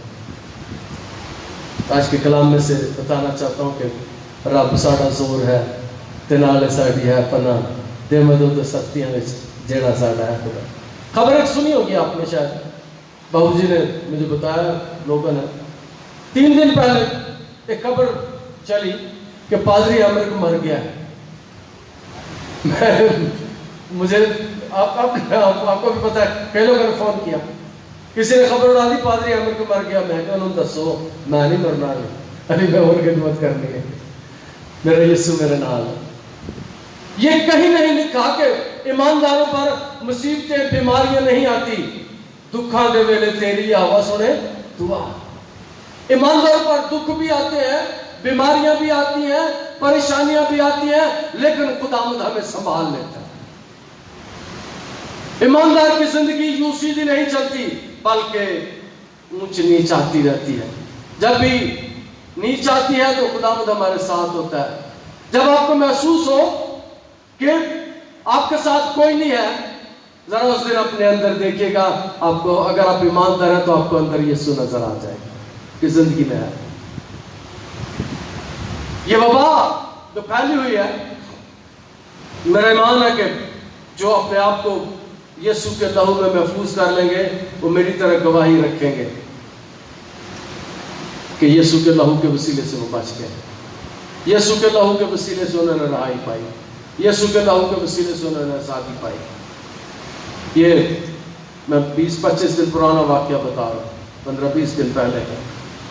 आज के कलाम में से बताना चाहता हूँ कि रब साड़ा जोर है, ते नाल साड़ी है पना, दे मदद सख्तियां में जेड़ा साड़ा है खुदा। खबर एक सुनी होगी आपने, शायद बाबूजी ने मुझे बताया, लोगों ने 3 दिन पहले एक खबर चली कि पादरी अमर को मर गया है। मुझे आपको भी पता है, कई लोगों ने फोन किया, किसी ने खबर उड़ा दी पादरी अमर को मर गया। मैं क्या दसो, मैं नहीं मरना, अभी मैं और खिदमत करनी है, मेरा यीशु मेरे नाल है। ये कहीं नहीं लिखा कि ईमानदारों पर मुसीबतें बीमारियां नहीं आती। दुखा दे वेले तेरी आवाज सुने दुआ। ईमानदारों पर दुख भी आते हैं, बीमारियां भी आती हैं, परेशानियां भी आती हैं, लेकिन खुदावंद हमें संभाल लेता है। ईमानदार की जिंदगी यूं सीधी नहीं चलती, बल्कि ऊंच नीच आती रहती है। जब भी नीच आती है तो खुदावंद हमारे साथ होता है। जब आपको महसूस हो कि आपके साथ कोई नहीं है, जरा उस दिन अपने अंदर देखिएगा। आपको, अगर आप ईमानदार हैं, तो आपको अंदर यीशु नजर आ जाएगा कि जिंदगी में है। ये वबा जो फैली हुई है, मेरा ईमान है कि जो अपने आप को यीशु के लहू में महफूज कर लेंगे, वो मेरी तरह गवाही रखेंगे कि यीशु के लहू के वसीले से वो बच गए, यीशु के लहू के वसीले से उन्होंने रहाई पाई, यीशु के लहू के वसीले से उन्होंने आजादी पाई। ये मैं 20-25 दिन पुराना वाकया बता रहा हूँ, 15-20 दिन पहले का।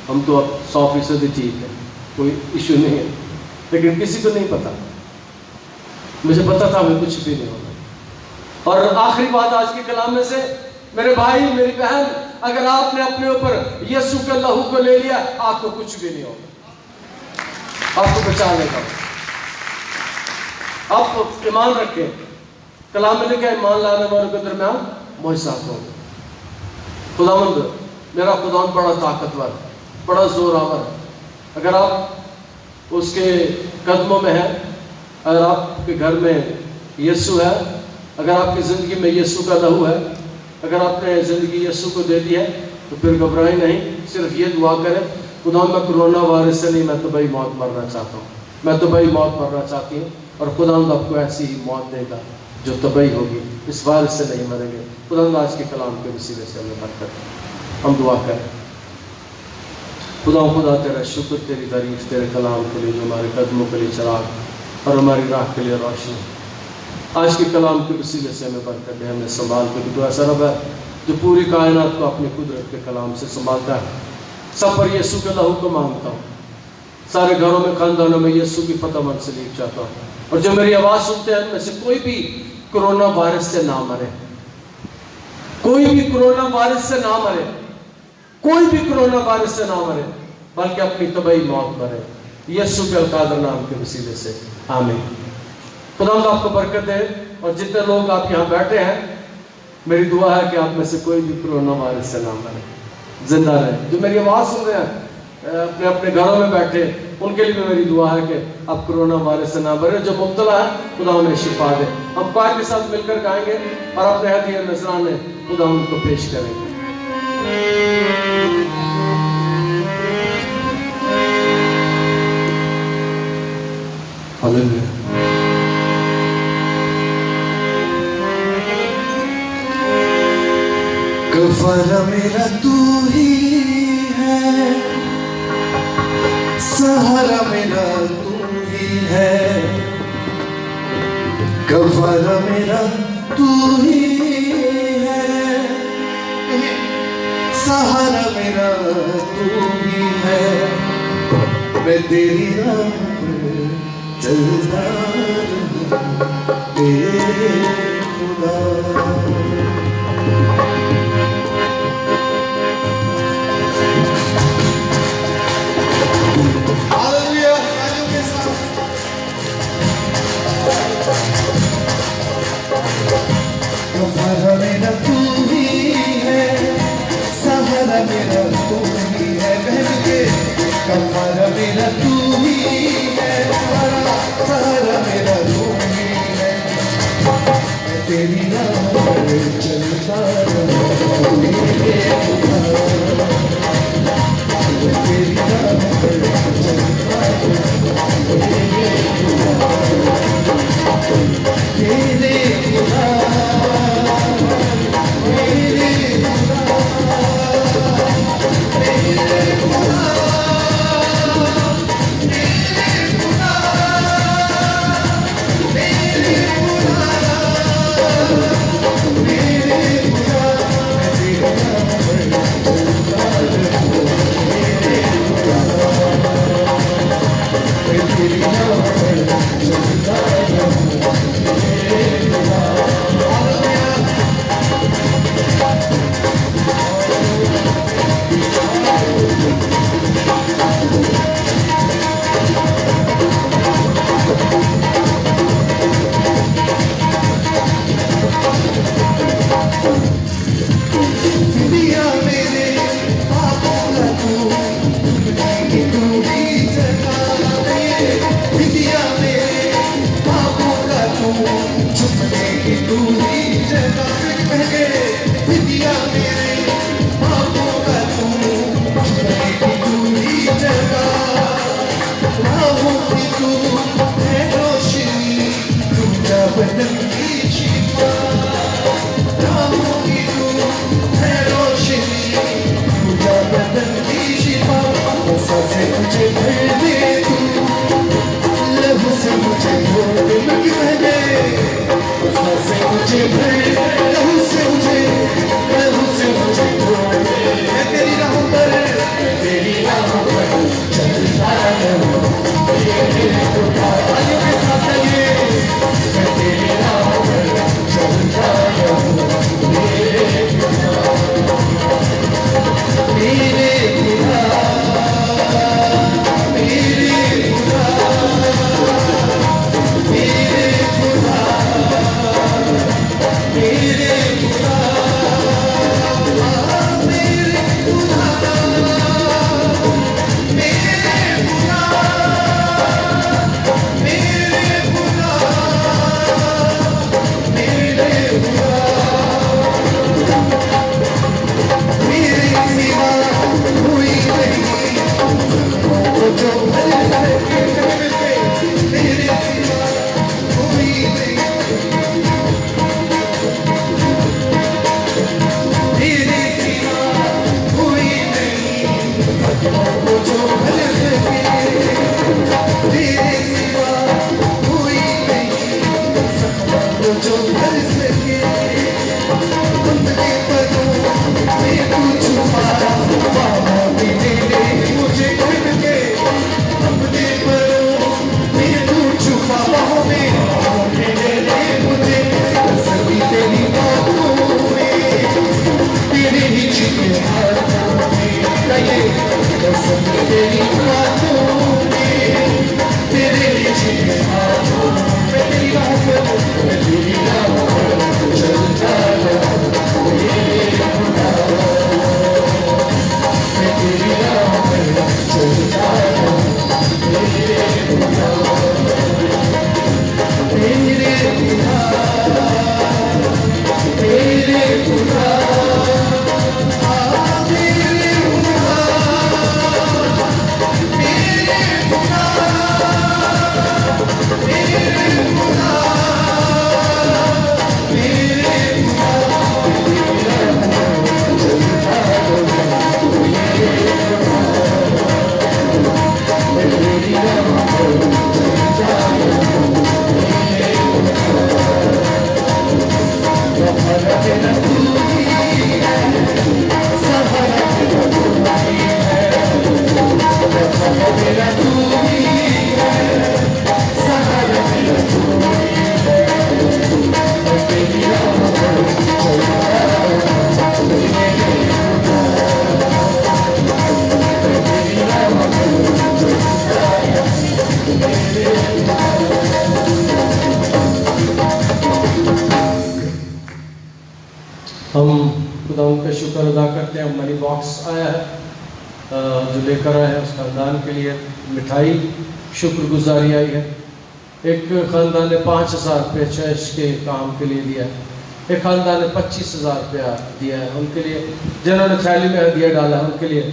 हम तो अब 100% ठीक है, कोई इशू नहीं है, लेकिन किसी को नहीं पता। मुझे पता था हमें कुछ भी नहीं होगा। और आखिरी बात आज के कलाम में से, मेरे भाई मेरी बहन, अगर आपने अपने ऊपर यीशु के लहू को ले लिया, आपको कुछ भी नहीं होगा, आपको बचा लेगा। आप ईमान रखें, कलाम में लिखा है, ईमान लाने वालों के दरमियान मुआवजा हो। खुदावंद, मेरा खुदावंद बड़ा ताकतवर, बड़ा जोरावर। अगर आप उसके कदमों में हैं, अगर आपके घर में यीशु है, अगर आपकी ज़िंदगी में यीशु का लहू है, अगर आपने ज़िंदगी यीशु को दे दी है, तो फिर घबराए नहीं। सिर्फ ये दुआ करें, खुदा मैं कोरोना वायरस से नहीं, मैं तो भाई मौत मरना चाहता हूँ, मैं तो भाई मौत मरना चाहती हूँ। और खुदा आपको ऐसी ही मौत देगा जो तबाही होगी, इस वायरस से नहीं मरेंगे। खुदा आज के कलाम के वसीले से हमें बरकत। हम दुआ करें। खुदा तेरा शुक्र, तेरी तारीफ, तेरे कलाम के लिए जो हमारे कदमों के लिए चिराग और हमारी राह के लिए रोशनी। आज के कलाम के वसीले से हमें बरकत दे, हमें संभाल के। दुआ सरब है जो पूरी कायनात को अपनी कुदरत के कलाम से संभालता है। सब पर यीशु के लहू को मांगता हूँ। सारे घरों में, खानदानों में यीशु की फतह मंसलीब चाहता हूँ। और जो मेरी आवाज़ सुनते हैं, उनमें से कोई भी कोरोना वायरस से ना मरे, कोई भी कोरोना वायरस से ना मरे, कोई भी कोरोना वायरस से ना मरे, बल्कि अपनी तबाही मौत मरे, यीशु के अलकादर नाम के वसीले से। आमीन। खुदा आपको बरकत दे। और जितने लोग आप यहाँ बैठे हैं, मेरी दुआ है कि आप में से कोई भी कोरोना वायरस से ना मरे, जिंदा रहे। जो मेरी आवाज़ सुन रहे हैं अपने अपने घरों में बैठे, उनके लिए भी मेरी दुआ है कि आप कोरोना वायरस से ना मरे। जो मुब्तला है, खुदा उन्हें शिफा दे। हम क्वायर के साथ मिलकर गाएंगे और अपने हदीया नजराने खुदा उनको पेश करेंगे। हालेलुया। गफारा मेरा तू ही है, सहारा मेरा तू ही है। गफारा मेरा तू ही है, सहारा मेरा तू ही है। मैं तेरी राह पर चलता रहूं, ए खुदा। गफारा मेरा तू ही है, सहारा मेरा तू ही है। बहन के गफारा मेरा तू ही है, सहारा मेरा तू ही है। मैं तेरी राह पर चलता रहूं, मैं तेरी राह पर चलता रहूं, तेरे खुदा। तेरी बातों में तेरे नीचे हाथों में तेरी बातों में तेरी बातों चलता रहूं मेरे खुदा मैं तेरी राह में चलता रहूं मेरे खुदा मेरे खुदा मेरे खुदा हम खुदा उनका शुक्र अदा करते हैं। मनी बॉक्स आया है जो लेकर आए हैं उस ख़ानदान के लिए मिठाई शुक्रगुजारी आई है। एक ख़ानदान ने 5,000 रुपये चर्च के काम के लिए दिया है। एक ख़ानदान ने 25,000 रुपया दिया है उनके लिए, जिन्होंने थैली में हदिया डाला है उनके लिए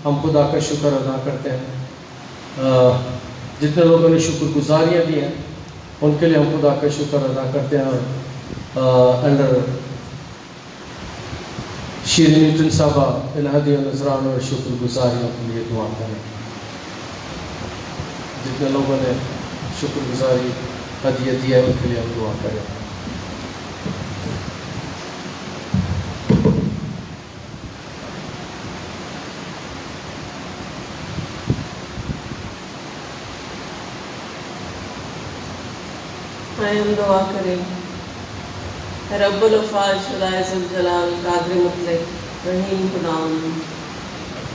हम खुदा का शुक्र अदा करते हैं। जितने लोगों ने शुक्रगुजारियाँ दी हैं उनके लिए हम खुदा का शुक्र अदा करते हैं। अंडर शीरी न्यूटन साहबा इन हदिया नजरान और शुक्रगुजारियों के लिए दुआ करें। जितने लोगों ने शुक्रगुजारी हदिया दिया है उनके लिए हम दुआ करें। आए हम दुआ करें। रब्बुल अफ़ाज़ खुदाए ज़ुल जलाल कादिर मुतलक रहीम खुदावंद,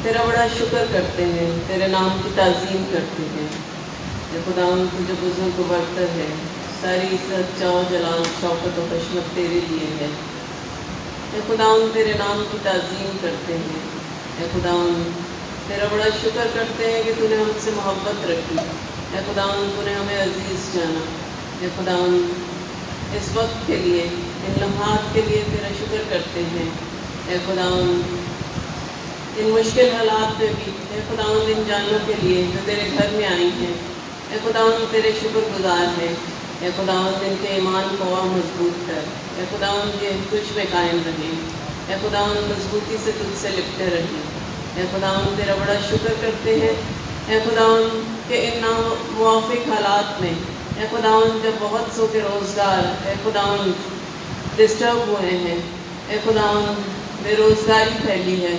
तेरा बड़ा शुक्र करते हैं, तेरे नाम की ताज़ीम करते हैं। ये खुदावंद तू जो बुज़ुर्ग बरतर है, सारी इज़्ज़त चाव जलाल शौकत और हशमत तेरे लिए है। ये खुदावंद तेरे नाम की ताज़ीम करते हैं। ये खुदावंद तेरा बड़ा शुक्र करते हैं कि तूने हमसे मोहब्बत रखी। ये खुदावंद तूने हमें अजीज़ जाना। ये खुदावंद इस वक्त के लिए, इन लम्हात के लिए तेरा शुक्र करते हैं। ए खुदावंद इन मुश्किल हालात में भी, ए खुदावंद इन जानों के लिए जो तेरे घर में आई हैं, ए खुदावंद तेरे शुक्रगुजार हैं। ए खुदावंद इनके ईमान को और मजबूत कर। ए खुदावंद ये तुझ में कायम रहें। ए खुदावंद मजबूती से तुझसे लिपटे रहें। ए खुदावंद तेरा बड़ा शुक्र करते हैं। ए खुदावंद के इन नामुवाफिक हालात में, ए खुदावंद जब बहुत सो के रोज़गार ए खुदावंद डिस्टर्ब हुए हैं, ए खुदावंद बेरोज़गारी फैली है,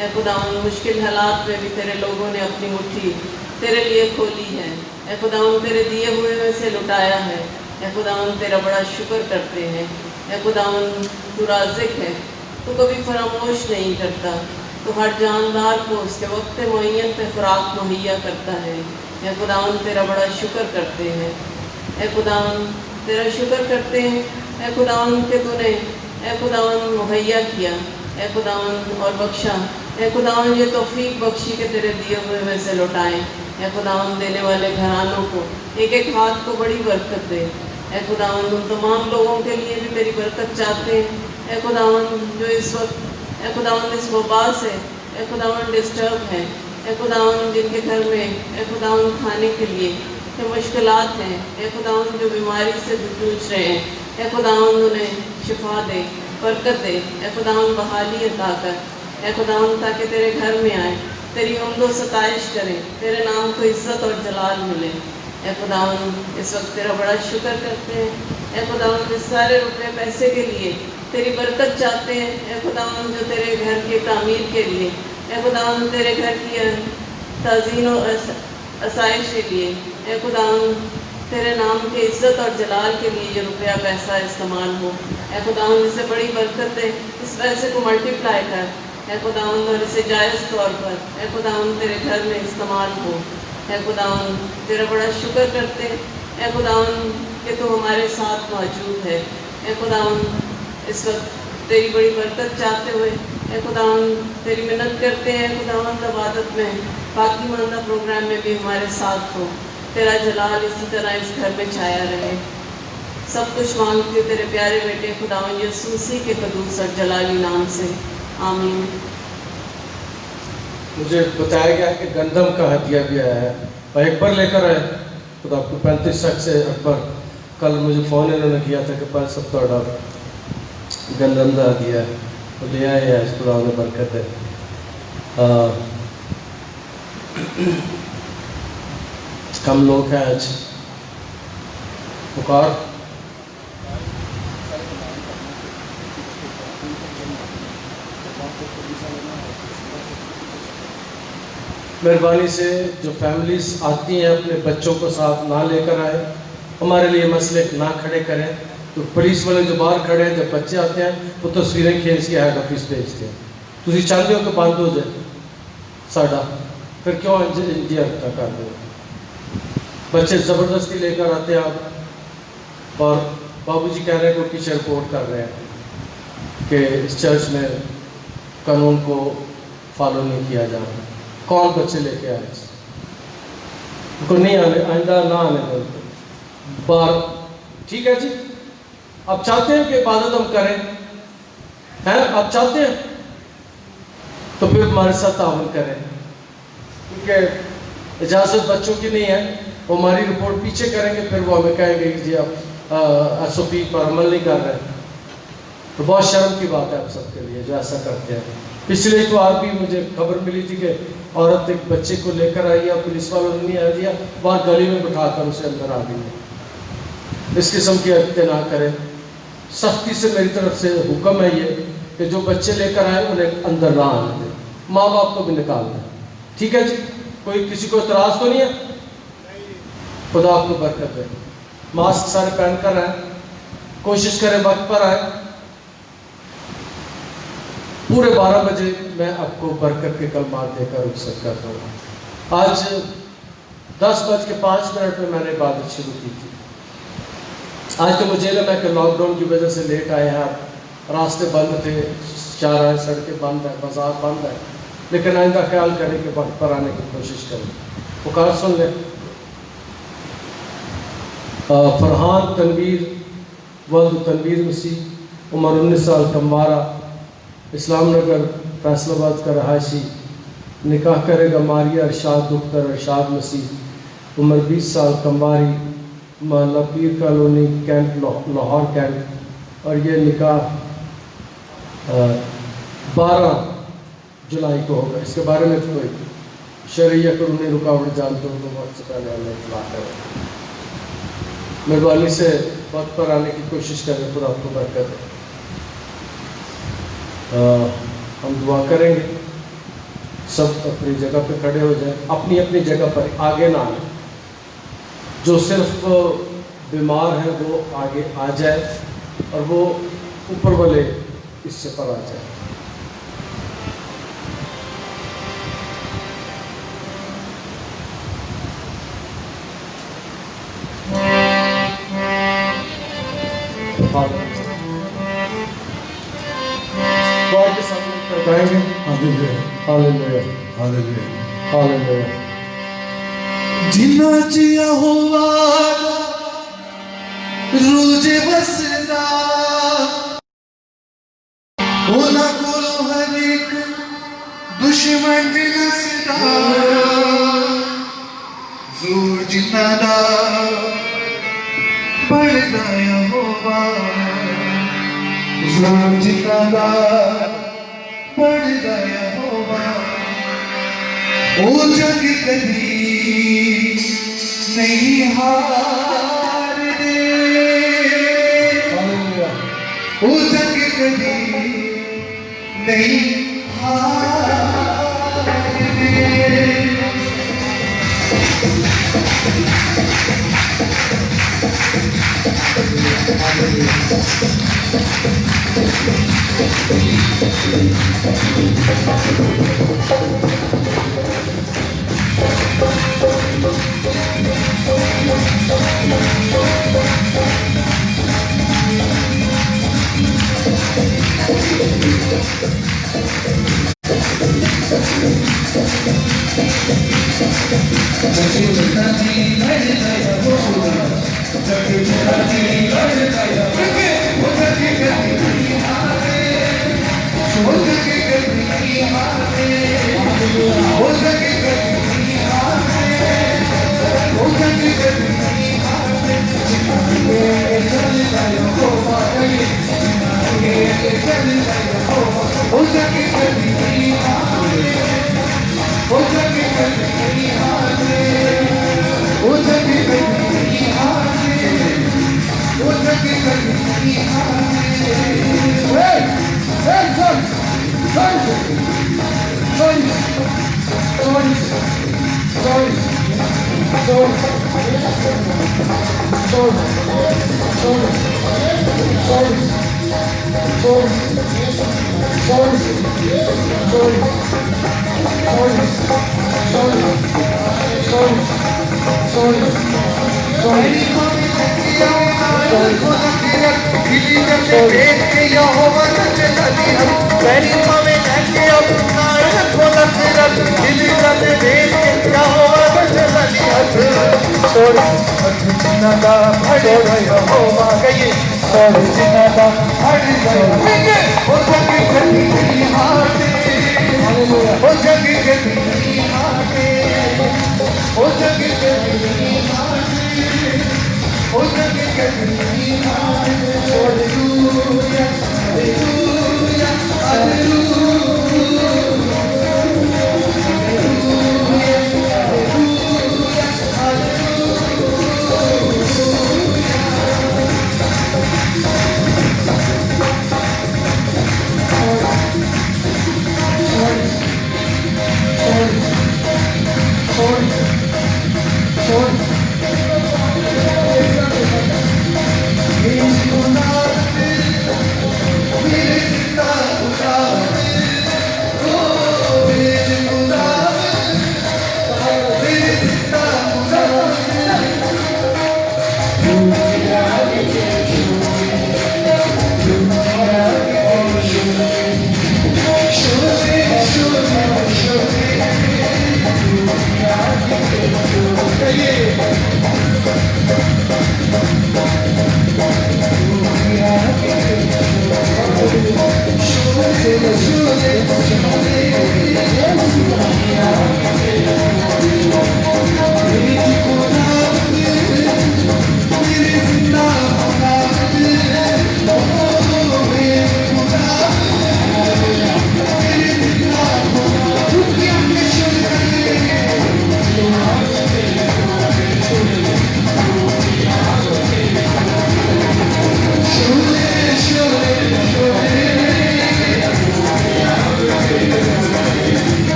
ए खुदावंद मुश्किल हालात में भी तेरे लोगों ने अपनी मुट्ठी तेरे लिए खोली है। ए खुदावंद तेरे दिए हुए में से लुटाया है। ए खुदावंद तेरा बड़ा शुक्र करते हैं। ए खुदावंद तू राज़िक है, तू कभी फरामोश नहीं करता। तो हर जानदार को उसके वक्त मुअय्यन पे खुराक मुहैया करता है। ए खुदावंद तेरा बड़ा शुक्र करते हैं। ए खुदावंद तेरा शुक्र करते हैं। ए खुदावंद के तूने ए खुदावंद मुहैया किया, ए खुदावंद और बख्शा। ए खुदावंद ये तौफीक बख्शी के तेरे दिए हुए में से लौटाएं। ए खुदावंद देने वाले घरानों को एक एक हाथ को बड़ी बरकत दे। ए खुदावंद उन तमाम लोगों के लिए भी तेरी बरकत चाहते हैं। ए खुदावंद जो इस वक्त ए खुदावंद इस वबा से ए खुदावंद डिस्टर्ब है, ए खुदावंद जिनके घर में ए खुदावंद खाने के लिए ये मुश्किलात हैं, ए खुदावंद जो बीमारी से जूझ रहे हैं, ए खुदावंद उन्हें शिफा दे, बरकत दे। ए खुदावंद बहाली अता कर। ए खुदावंद ताकि तेरे घर में आए, तेरी उम्द व सताइश करें, तेरे नाम को इज़्ज़त और जलाल मिले। ए खुदावंद इस वक्त तेरा बड़ा शुक्र करते हैं। ए खुदावंद इस सारे रुपये पैसे के लिए तेरी बरकत चाहते हैं। ए खुदावंद जो तेरे घर की तामीर के लिए, ए खुदावंद तेरे घर की ताज़ीन और आसाइश के लिए, ए खुदावंद तेरे नाम के इज़्ज़त और जलाल के लिए ये रुपया पैसा इस्तेमाल हो। ए खुदावंद इससे बड़ी बरकत है, इस पैसे को मल्टीप्लाई कर। है खुदावंद, और इसे जायज़ तौर पर है खुदावंद तेरे घर में इस्तेमाल हो। है खुदावंद तेरा बड़ा शुक्र करते हैं खुदावंद कि तू हमारे साथ मौजूद है खुदावंद। इस वक्त तेरी बड़ी बरकत चाहते हुए खुदावंद तेरी मिन्नत करते हैं खुदावंद, इबादत में बाकी मानदा प्रोग्राम में भी हमारे साथ हो। तेरा जलाल इसी तरह इस घर में छाया रहे। सब कुछ मांगती हूँ तेरे प्यारे बेटे खुदावंद यीशु मसीह के कदूस और जलाली नाम से, आमीन। मुझे बताया गया कि गंदम का हदिया भी आया है और अकबर लेकर आए खुदा आपको 35 शख्स से अकबर। कल मुझे फ़ोन इन्होंने किया था कि पाँच सब थोड़ा गंदम का हदिया है तो ले आए हैं, खुदा ने बरकत है। कम लोग हैं आज। पुकार मेहरबानी से जो फैमिलीज आती हैं अपने बच्चों को साथ ना लेकर आए, हमारे लिए मसले ना खड़े करें। तो पुलिस वाले जो बाहर खड़े हैं, जब बच्चे आते हैं वो तस्वीरें खींच के हेड ऑफिस भेजते हैं। तुम चाहते हो कि बंद हो जाए साड़ा, फिर क्यों इंडिया कर दो? बच्चे ज़बरदस्ती लेकर आते हैं आप, और बाबूजी कह रहे हैं कि पीछे रिपोर्ट कर रहे हैं कि इस चर्च में कानून को फॉलो नहीं किया जा रहा। कौन बच्चे लेके आए? उनको नहीं आने, आइंदा ना आने दो बार। ठीक है जी, आप चाहते हैं कि इबादत हम करें हैं, आप चाहते हैं तो फिर हमारे साथ तावन करें, क्योंकि इजाज़त बच्चों की नहीं है। वो हमारी रिपोर्ट पीछे करेंगे, फिर वो हमें कहेंगे कि जी आप SOP पर अमल नहीं कर रहे। तो बहुत शर्म की बात है आप सबके लिए जो ऐसा करते हैं। पिछले इतवार भी मुझे खबर मिली थी कि औरत एक बच्चे को लेकर आई या पुलिस वालों ने नहीं आ दिया, बाहर गली में बिठाकर उसे अंदर आ गई। इस किस्म की हरकतें ना करें। सख्ती से मेरी तरफ से हुक्म है ये कि जो बच्चे लेकर आए उन्हें अंदर ना आने दें, माँ बाप को भी निकाल दें। ठीक है जी, कोई किसी को इतराज़ तो नहीं है? खुदा आपको बरकत है। मास्क सारे पहन कर आए, कोशिश करें वक्त पर आए। पूरे 12 बजे मैं आपको बरकत के कलमात देकर रुखसत करता हूँ। आज 10:05 में मैंने इबादत शुरू की थी। आज तो मुझे लगा कि लॉकडाउन की वजह से लेट आए हैं आप, रास्ते बंद थे, चार सड़कें बंद है, बाजार बंद है, लेकिन आइंदा ख्याल करें कि वक्त पर आने की कोशिश करें। पुकार सुन लें। फरहान तनवीर वल्द तनवीर मसीह, उम्र 19 साल, कमवारा, इस्लाम नगर फैसलाबाद का रहायशी। निकाह करेगा मारिया अरशाद दुख्तर अरशाद मसीह, उम्र 20 साल, कमवारी, मोहल्ला पीर कॉलोनी, कैंट, लाहौर कैंट। और ये निकाह 12 जुलाई को होगा। इसके बारे में कोई शरईया कानूनी रुकावट जानते हो तो वक्त से पहले हमें इत्तला करें। मेहरबानी से वक्त पर आने की कोशिश करें, खुदा आपको बरकत है। हम दुआ करेंगे, सब अपनी जगह पे खड़े हो जाएं, अपनी अपनी जगह पर आगे ना आए। जो सिर्फ बीमार हैं वो आगे आ जाए और वो ऊपर वाले इससे पर आ जाए। गॉड के सामने गाएंगे। Hallelujah hallelujah hallelujah hallelujah. जिन्ना जिया होवा रोजे बसदा होना कोलो हर एक दुश्मन दिलसदा जोर जिन्ना दा बढ़दा होवा जोर जिन्ना दा बढ़दा होवा ओ जग कदी नहीं हार दे, ओ जग कदी नहीं हार दे।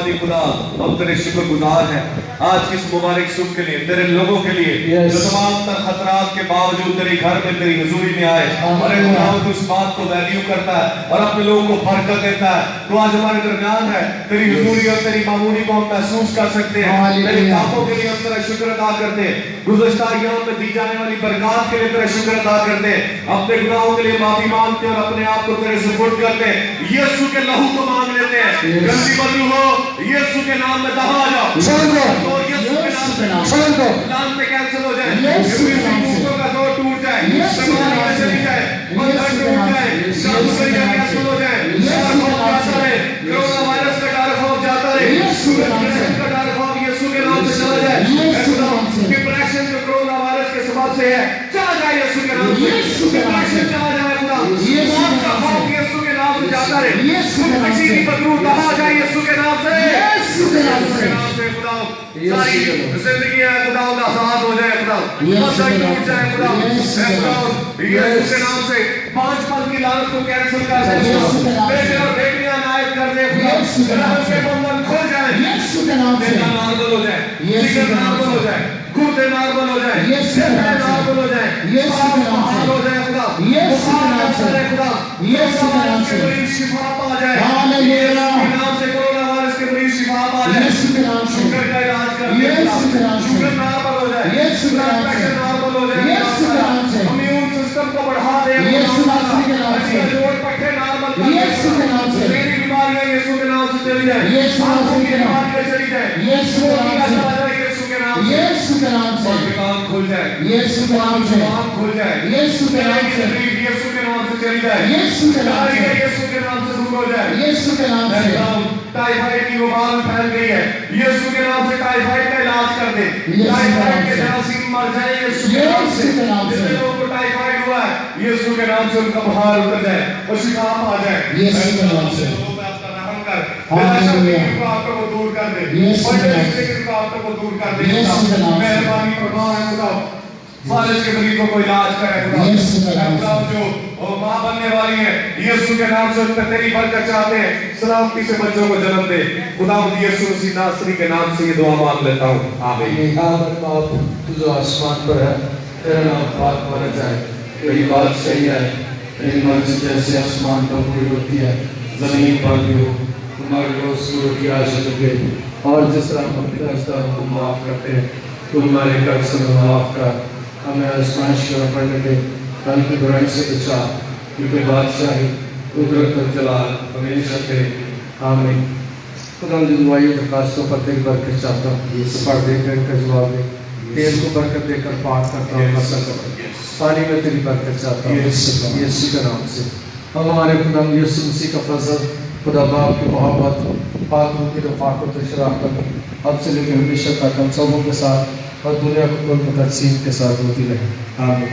आसमानी खुदा, हम तेरे शुक्रगुजार हैं आज की इस मुबारक सुबह के लिए, तेरे लोगों के लिए जो तमाम तर खतरात के बावजूद तेरे घर में तेरी हुजूरी में आए। और तू इस बात को वैल्यू करता है और अपने लोगों को बरकत देता है। तो आज हमारे दरमियान है, तेरी हुजूरी और तेरी मामूली को हम महसूस कर सकते हैं। तेरे कामों के लिए हम तेरा शुक्र अदा करते हैं। गुज़श्ता अय्याम में दी जाने वाली बरकत के लिए तेरा शुक्र अदा करते हैं। अपने गुनाहों के लिए माफी मांगते हैं और अपने आप को तेरे सुपुर्द करते हैं। यीशु के लहू को मांग लेते हैं। गंदी बदलू हो, यीशु के नाम में दबा जाओ। और यीशु के नाम से नाम पे कैंसिल हो जाए। भूतों का जोर टूट जाए, बीमारियां चली जाए, बंधन टूट जाए, जादूगरियां कैंसिल हो जाए। कोरोना वायरस का डर खौफ जाता रहे, डिप्रेशन का डर खौफ यीशु के नाम से चला जाए। डिप्रेशन जो कोरोना वायरस के सबब से है, चला जाए यीशु के नाम से। डिप्रेशन चला जाए खुदा, मौत का खौफ यीशु के नाम से जाता रहे। खुदकुशी की बदबू दबा जाए यीशु के नाम से। यीशु के नाम से खुदा सारी जिंदगी है खुदा आजाद हो जाए खुदा, बंधन टूट जाए खुदा। यीशु के नाम से 5 पल की लालच को कैंसिल कर दे। बेटे और बेटियां नायक कर दे खुदा, रहम के बंधन खुल जाए यीशु के नाम से। नॉर्मल हो जाए, जिगर नॉर्मल हो जाए, गुर्दे नॉर्मल हो जाए, नॉर्मल हो जाए, यीशु के नाम से हो जाए खुदा। यीशु के नाम से खुदा, यीशु के नाम से शिफा पा जाए। हालेलुया, के नाम से कोरोना वायरस के मरीज शिफा पा जाए यीशु के नाम से। शुगर का इलाज कर दे यीशु के नाम से। शुगर नॉर्मल हो जाए यीशु के नाम से। नॉर्मल हो जाए यीशु के नाम से। इम्यून सिस्टम को बढ़ा दे यीशु के नाम से। जोड़ पट्टे नॉर्मल कर यीशु के नाम से। तेरी बीमारियां यीशु के नाम से चली जाए, यीशु के नाम से चली जाए, यीशु के नाम से। यीशु के नाम से कान खुल जाए, यीशु के नाम से कान खुल जाए, यीशु के नाम से यीशु के नाम से चली जाए, यीशु के नाम से यीशु के नाम से दूर हो जाए, यीशु के नाम से। टाइफाइड की वबा फैल गई है, यीशु के नाम से टाइफाइड का इलाज कर दे। टाइफाइड के जरासीम मर जाए यीशु के नाम से। जितने लोगों को टाइफाइड हुआ है यीशु के नाम से उनका बुखार उतर जाए और शिफा आ जाए यीशु के नाम से। आपको वो दूर कर दे, आपको वो दूर कर दे। मेहरबानी फरमाओ खुदा, फालिज के मरीजों को इलाज करे खुदा। जो माँ बनने वाली है यीशु के नाम से उन पर तेरी बरकत चाहते हैं, सलामती से बच्चों को जन्म दे खुदा। यीशु मसीह नासरी के नाम से ये दुआ मांग लेता हूँ, आमीन। तू जो आसमान पर है, तेरा नाम पाक माना जाए। तेरी बात सही है, तेरी मर्जी जैसे आसमान पर पूरी होती है जमीन पर भी हो। हमारे रोज की रोटी आज दे, और जिस तरह हम अपने कर्जदारों को माफ़ करते हैं, तू हमारे कर्ज से माफ़ कर। हमें आजमाइश में पड़ने दे, कल की बुराई से बचा, क्योंकि बादशाही कुदरत और जलाल हमेशा तेरे। आमीन। खुदा जो दुआई दरखास्तों पर तेरी बरकत चाहता हूँ, पढ़ देकर इनका जवाब दे। तेल को बरकत देकर पाक करता हूँ, पानी में तेरी बरकत चाहता हूँ यीशु के नाम से। अब हमारे खुदा यीशु मसीह का फजल, खुदा बाप की मोहब्बत, पाक रूह की रफ़ाक़त और शराफ़त अब से लेकर हमेशा तक हम सबों के साथ और दुनिया को कुल तक़सीम के साथ होती रहे। आमीन।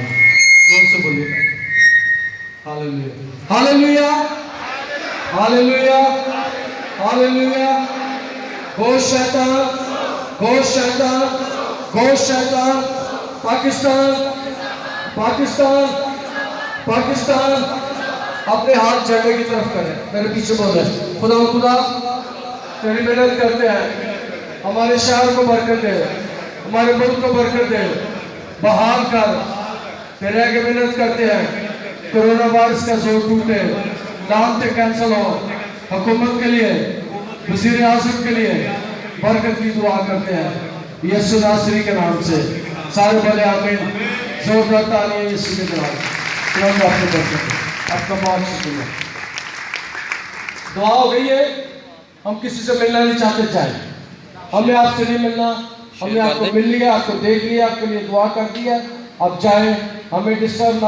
जोर से बोलिए हालेलुया, हालेलुया, हालेलुया, हालेलुया। गो शैतान, गो शैतान, गो शैतान। पाकिस्तान, पाकिस्तान, पाकिस्तान अपने हाथ झगड़े की तरफ करें, मेरे पीछे बोल रहे। खुदा खुदा तेरी मेहनत करते हैं, हमारे शहर को बरकत दे, हमारे मुल्क को बरकत दे, बहाल कर। तेरे आगे मेहनत करते हैं, कोरोना वायरस का जोर टूटे, लानतें कैंसिल हो। हुकूमत के लिए, वज़ीर आज़म के लिए बरकत की दुआ करते हैं यीशु नासरी के नाम से। सारे बोले आमीन। जोरदार तालियां यीशु के नाम। आपको बरकत, आपका बहुत शुक्रिया। दुआ हो गई है। हम किसी से मिलना नहीं चाहते, चाहे हमें आपसे नहीं मिलना, हमने आपको मिल लिया, आपको देख लिया, आपके लिए दुआ कर दिया। अब चाहे हमें डिस्टर्ब